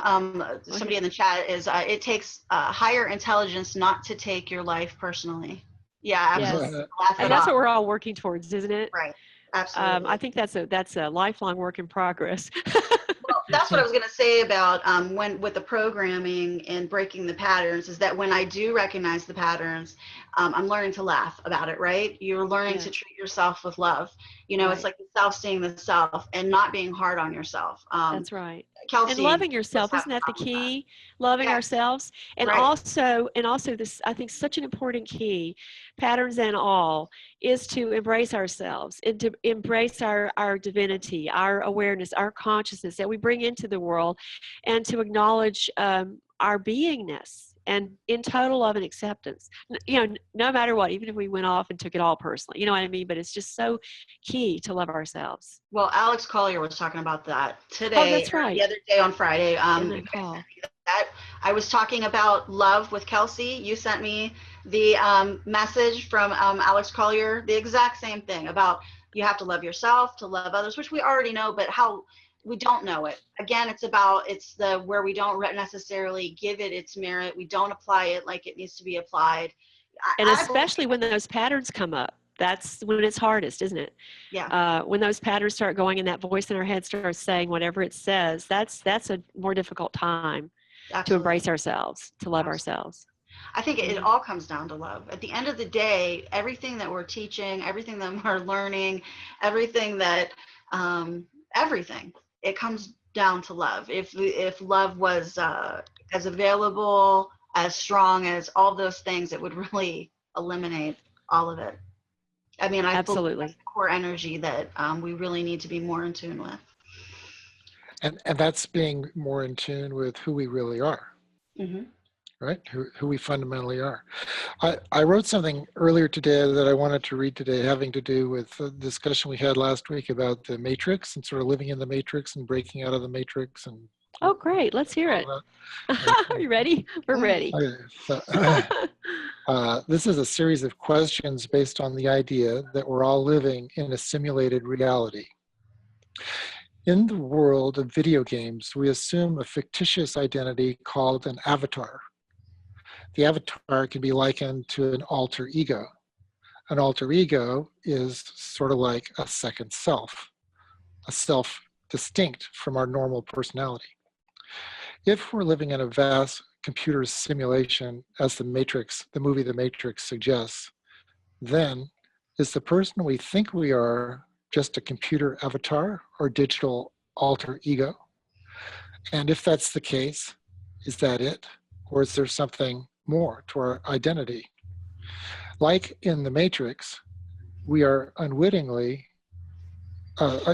somebody in the chat is it takes higher intelligence not to take your life personally. Yeah, absolutely. Yes, Laugh and it that's off. what we're all working towards, isn't it? Right. Absolutely. I think that's a lifelong work in progress. Well, that's what I was going to say about when with the programming and breaking the patterns is that when I do recognize the patterns, I'm learning to laugh about it, right? You're learning to Yes, treat yourself with love. It's right. like the self seeing the self and not being hard on yourself. That's right. And Kelsey loving was yourself, isn't having a that the problem with that. key? Loving Yes, ourselves. right. And also this, I think such an important key, patterns and all, is to embrace ourselves and to embrace our divinity, our awareness, our consciousness that we bring into the world, and to acknowledge our beingness and in total love and acceptance. No matter what, even if we went off and took it all personally, you know what I mean? But it's just so key to love ourselves. Well, Alex Collier was talking about that Oh, today that's or the right. other day on Friday. In You that guys call. sent me that. I was talking about love with Kelsey. You sent me the message from Alex Collier, the exact same thing about you have to love yourself to love others, which we already know, but how we don't know it. Again, it's the where we don't necessarily give it its merit. We don't apply it like it needs to be applied. And I believe, especially when those patterns come up, that's when it's hardest, isn't it? yeah, When those patterns start going and that voice in our head starts saying whatever it says, that's a more difficult time to absolutely. embrace ourselves, to love Absolutely. ourselves. I think it all comes down to love. At the end of the day, everything that we're teaching, everything that we're learning, everything that, everything, it comes down to love. If love was as available, as strong as all those things, it would really eliminate all of it. I mean, I believe that's Absolutely. the core energy that we really need to be more in tune with. And that's being more in tune with who we really are, Mm-hmm. right? Who we fundamentally are. I wrote something earlier today that I wanted to read today, having to do with the discussion we had last week about the matrix and sort of living in the matrix and breaking out of the matrix and Oh, great. Let's hear it. all that. Are you ready? We're ready. Okay, so this is a series of questions based on the idea that we're all living in a simulated reality. In the world of video games, we assume a fictitious identity called an avatar. The avatar can be likened to an alter ego. An alter ego is sort of like a second self, a self distinct from our normal personality. If we're living in a vast computer simulation, as the movie The Matrix suggests, then is the person we think we are just a computer avatar or digital alter ego? And if that's the case, is that it? Or is there something more to our identity? Like in The Matrix, we are unwittingly,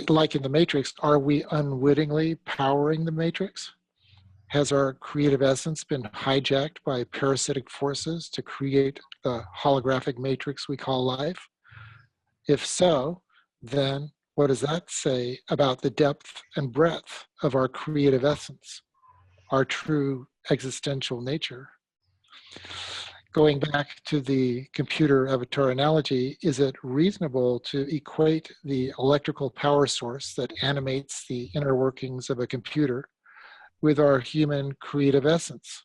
like in The Matrix, are we unwittingly powering the Matrix? Has our creative essence been hijacked by parasitic forces to create the holographic matrix we call life? If so, then what does that say about the depth and breadth of our creative essence, our true existential nature? Going back to the computer avatar analogy, is it reasonable to equate the electrical power source that animates the inner workings of a computer with our human creative essence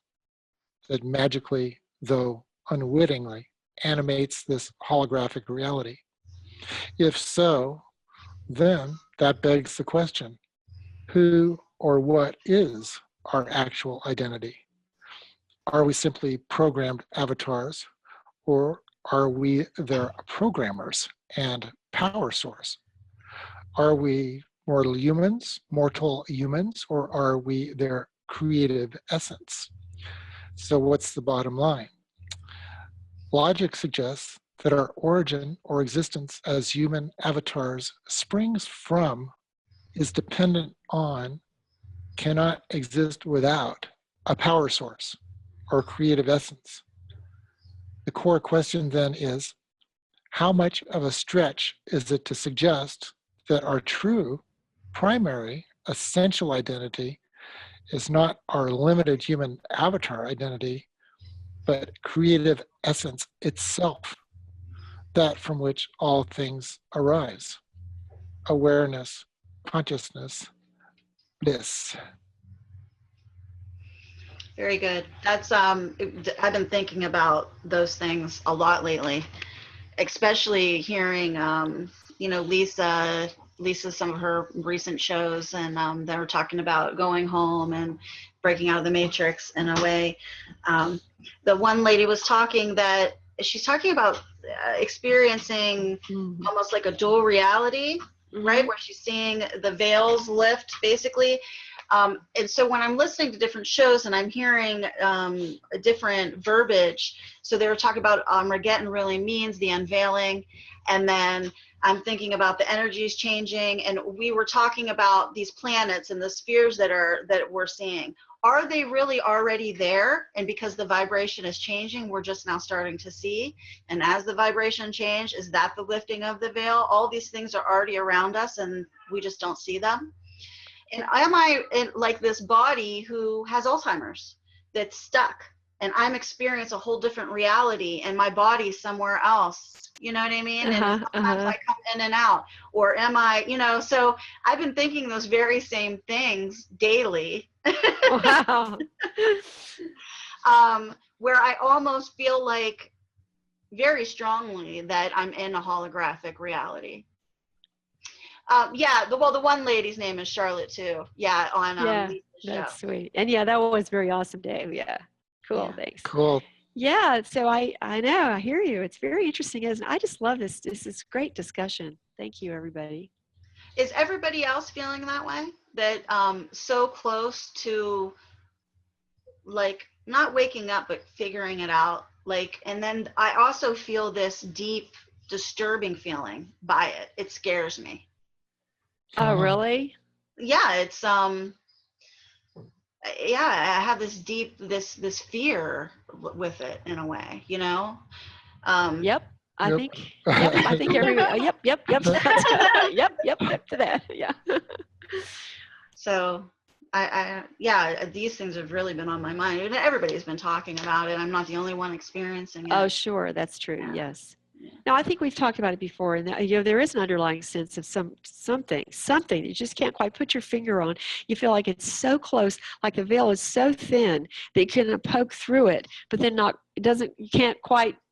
that magically, though unwittingly, animates this holographic reality? If so, then that begs the question, who or what is our actual identity? Are we simply programmed avatars, or are we their programmers and power source? Are we mortal humans, or are we their creative essence? So what's the bottom line? Logic suggests that our origin or existence as human avatars springs from, is dependent on, cannot exist without a power source or creative essence. The core question then is, how much of a stretch is it to suggest that our true, primary, essential identity is not our limited human avatar identity, but creative essence itself, that from which all things arise? Awareness, consciousness, bliss. Very good. That's I've been thinking about those things a lot lately, especially hearing Lisa some of her recent shows, and they were talking about going home and breaking out of the matrix in a way. The one lady was talking that she's talking about experiencing almost like a dual reality, right, where she's seeing the veils lift basically. And so when I'm listening to different shows and I'm hearing a different verbiage, so they were talking about Armageddon really means the unveiling, and then I'm thinking about the energies changing, and we were talking about these planets and the spheres that we're seeing. Are they really already there? And because the vibration is changing, we're just now starting to see. And as the vibration change, is that the lifting of the veil? All these things are already around us and we just don't see them. And am I in like this body who has Alzheimer's that's stuck, and I'm experiencing a whole different reality and my body's somewhere else? You know what I mean? And sometimes I come in and out. Or am I, so I've been thinking those very same things daily. Wow. Where I almost feel like very strongly that I'm in a holographic reality. The one lady's name is Charlotte too. Yeah, on Lisa's show. That's sweet. And yeah, that was very awesome, Dave. Yeah, cool. Yeah. Thanks. Cool. Yeah, so I know, I hear you. It's very interesting, isn't it? I just love this. This is great discussion. Thank you, everybody. Is everybody else feeling that way? That so close to, like, not waking up, but figuring it out? Like, and then I also feel this deep, disturbing feeling by it. It scares me. Oh, really? Yeah, it's I have this deep this fear with it in a way, Yep. I Yep. think. Yep. I think everybody. Yep. Yep. Yep. To that. Yeah. So these things have really been on my mind. And everybody's been talking about it. I'm not the only one experiencing it. Oh, sure. That's true. Yeah. Yes. Now, I think we've talked about it before, and there is an underlying sense of something you just can't quite put your finger on. You feel like it's so close, like the veil is so thin that you can poke through it, but then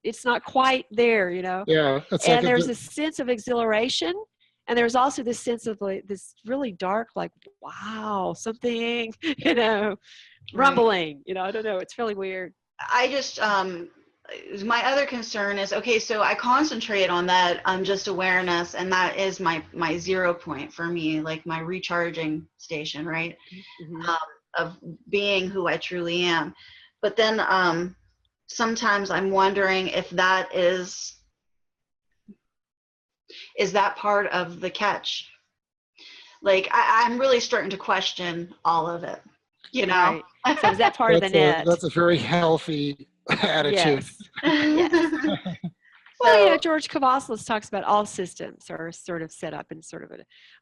it's not quite there, Yeah. It's and like there's a sense of exhilaration, and there's also this sense of like this really dark, like, wow, something, rumbling, I don't know. It's really weird. I just my other concern is, okay, so I concentrate on that just awareness, and that is my 0 point for me, like my recharging station, right? Of being who I truly am. But then sometimes I'm wondering if that is that part of the catch. Like I'm really starting to question all of it, Right. So is that part of the net? That's a very healthy attitude. Yes. Well, George Kavassalis talks about all systems are sort of set up in sort of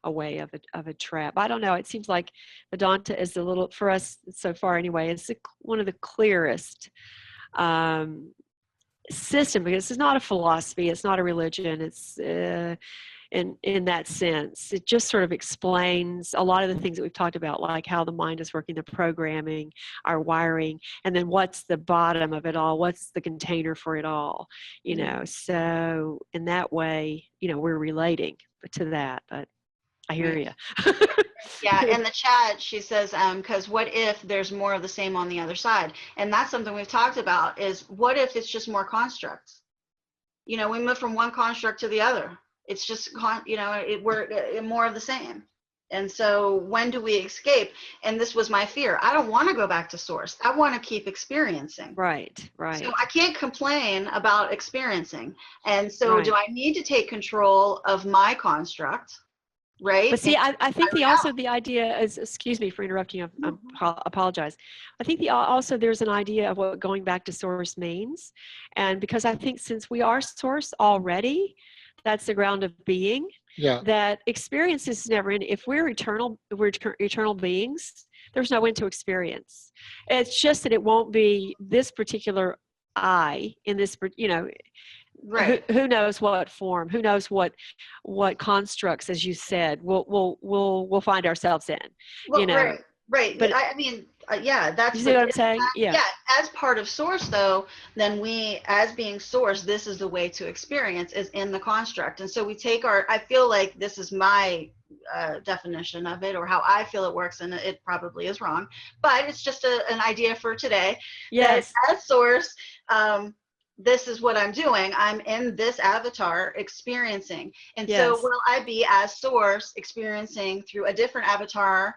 a way of a trap. I don't know. It seems like Vedanta is for us so far anyway, it's one of the clearest system, because it's not a philosophy, it's not a religion. It's in that sense, it just sort of explains a lot of the things that we've talked about, like how the mind is working, the programming, our wiring, and then what's the bottom of it all, what's the container for it all, So in that way, we're relating to that. But I hear you. Yeah, in the chat, she says, because what if there's more of the same on the other side? And that's something we've talked about, is what if it's just more constructs? We move from one construct to the other. It's just, we're more of the same. And so when do we escape? And this was my fear. I don't want to go back to source. I want to keep experiencing. Right, right. So I can't complain about experiencing. And so Right. do I need to take control of my construct, right? But see, I think reality. also the idea is, excuse me for interrupting, apologize. I think also there's an idea of what going back to source means. And because I think since we are source already, that's the ground of being. Yeah. That experience is never end. If we're eternal beings, there's no end to experience. It's just that it won't be this particular I in this, Right. who knows what form, who knows what constructs, as you said, we'll find ourselves in. Well, right. But I mean, yeah, that's you see what I'm saying? yeah. As part of source, though, then we, as being source, this is the way to experience is in the construct. And so we take I feel like this is my definition of it, or how I feel it works, and it probably is wrong, but it's just an idea for today. Yes. That as source, this is what I'm doing. I'm in this avatar experiencing. And so will I be as source experiencing through a different avatar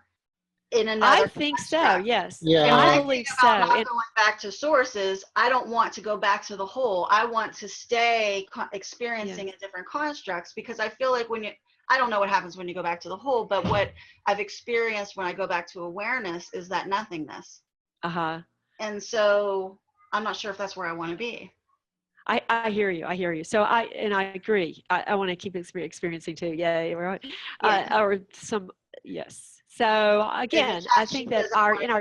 in another? I think so, yes. Yeah. I believe so. Not going back to sources, I don't want to go back to the whole. I want to stay experiencing in different constructs, because I feel like I don't know what happens when you go back to the whole, but what I've experienced when I go back to awareness is that nothingness. And so I'm not sure if that's where I want to be. I hear you. So I agree. I want to keep experiencing too. Yeah, right. Or some, yes. So again, I think that in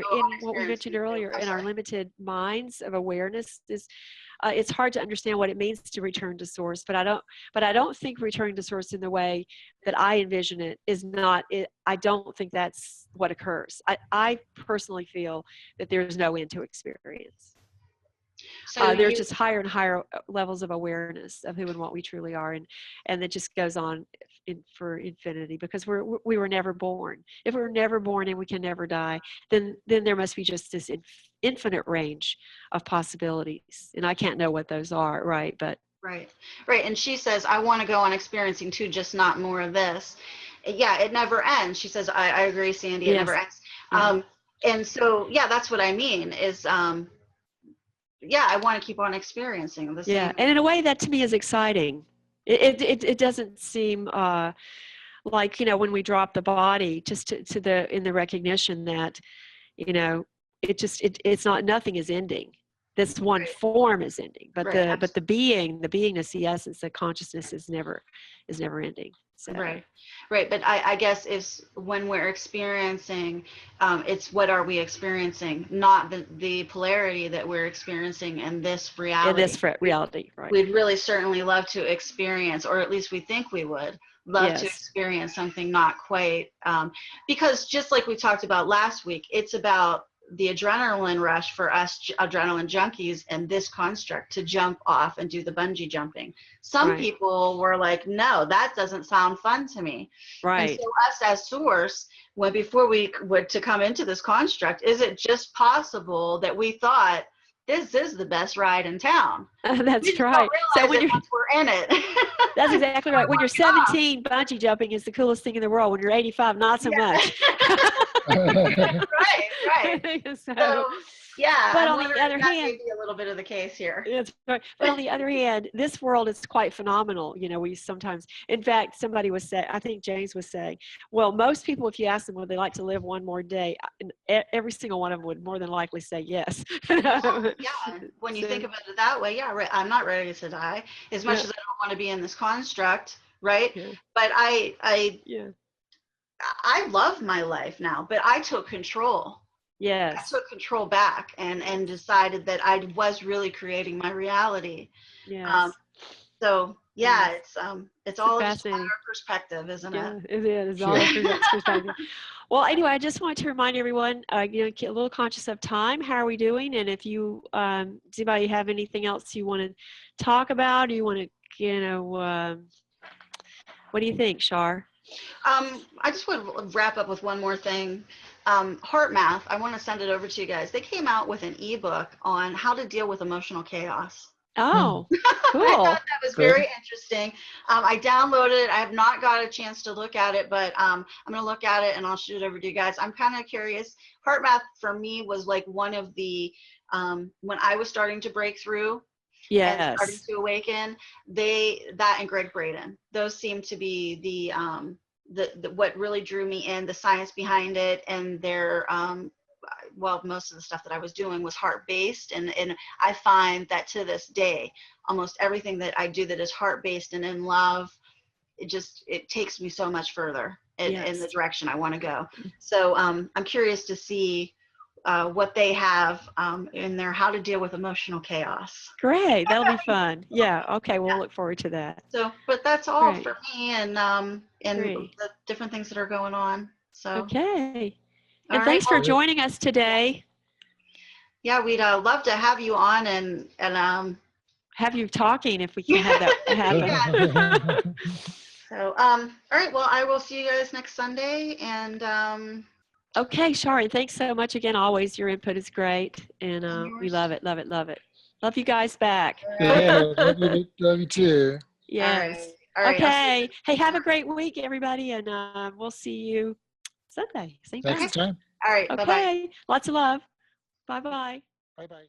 what we mentioned earlier, in our limited minds of awareness is, it's hard to understand what it means to return to source. But I don't think returning to source in the way that I envision it is not it. I don't think that's what occurs. I personally feel that there's no end to experience. So there's just higher and higher levels of awareness of who and what we truly are, and it just goes on for infinity, because we were never born. If we were never born and we can never die, then there must be just this infinite range of possibilities, and I can't know what those are, right? But right. And she says, I want to go on experiencing too, just not more of this. Yeah, it never ends. She says, I agree, Sandy. It never ends. And so that's what I mean is. I want to keep on experiencing the same. And in a way that to me is exciting. It doesn't seem like, when we drop the body, just in the recognition that, it's not, nothing is ending. This one form is ending, but the beingness, the essence, the consciousness is never ending. So. Right. But I guess it's when we're experiencing, it's what are we experiencing, not the polarity that we're experiencing in this reality. Right. We'd really certainly love to experience, or at least we think we would love to experience something not quite, because just like we talked about last week, it's about the adrenaline rush for us adrenaline junkies and this construct to jump off and do the bungee jumping. Some people were like, no, that doesn't sound fun to me. Right. And so us as source, before we would to come into this construct, is it just possible that we thought this is the best ride in town? That's right. So when we're in it. That's exactly right. When you're 17, bungee jumping is the coolest thing in the world. When you're 85, not so much. Right. So, but on the other hand, may be a little bit of the case here. That's right. But on the other hand, this world is quite phenomenal. We sometimes, in fact, somebody was saying, I think James was saying, well, most people, if you ask them would they like to live one more day, every single one of them would more than likely say yes. When you think about it that way, I'm not ready to die as much as I don't want to be in this construct, right? But I love my life now, but I took control. I took control back and decided that I was really creating my reality. So it's all just our perspective, isn't it? It is all perspective. Well, anyway, I just wanted to remind everyone, get a little conscious of time. How are we doing? And if you, does anybody have anything else you want to talk about? Or you want to, what do you think, Shar? I just want to wrap up with one more thing. Heart Math, I want to send it over to you guys. They came out with an ebook on how to deal with emotional chaos. Oh, I cool. thought that was Great. very interesting. I downloaded it. I have not got a chance to look at it, but I'm going to look at it and I'll shoot it over to you guys. I'm kind of curious. Heart math for me was like one of the, when I was starting to break through and starting Yes. to awaken, that and Greg Braden, those seem to be the what really drew me in, the science behind it, and their, well, most of the stuff that I was doing was heart-based, and I find that to this day, almost everything that I do that is heart-based and in love, it takes me so much further in the Yes. direction I want to go. So I'm curious to see what they have in there, how to deal with emotional chaos. Great. That'll be fun. Yeah. Okay. We'll look forward to that. So, but that's all Great. for me, and Great. the different things that are going on. So, Okay. all And right. thanks for Well, joining us today. yeah, we'd love to have you on and Have you talking if we can have that happen. so all right. Well, I will see you guys next Sunday, and Okay, Shari, thanks so much again. Always, your input is great, and we yours. love it, love it, love it. Love you guys back. All right. Yeah, love you too. Yes. All right. Okay. Hey, have a great week, everybody, and we'll see you Sunday, same time. Next time. All right. Bye-bye. Okay. Lots of love. Bye-bye. Bye-bye.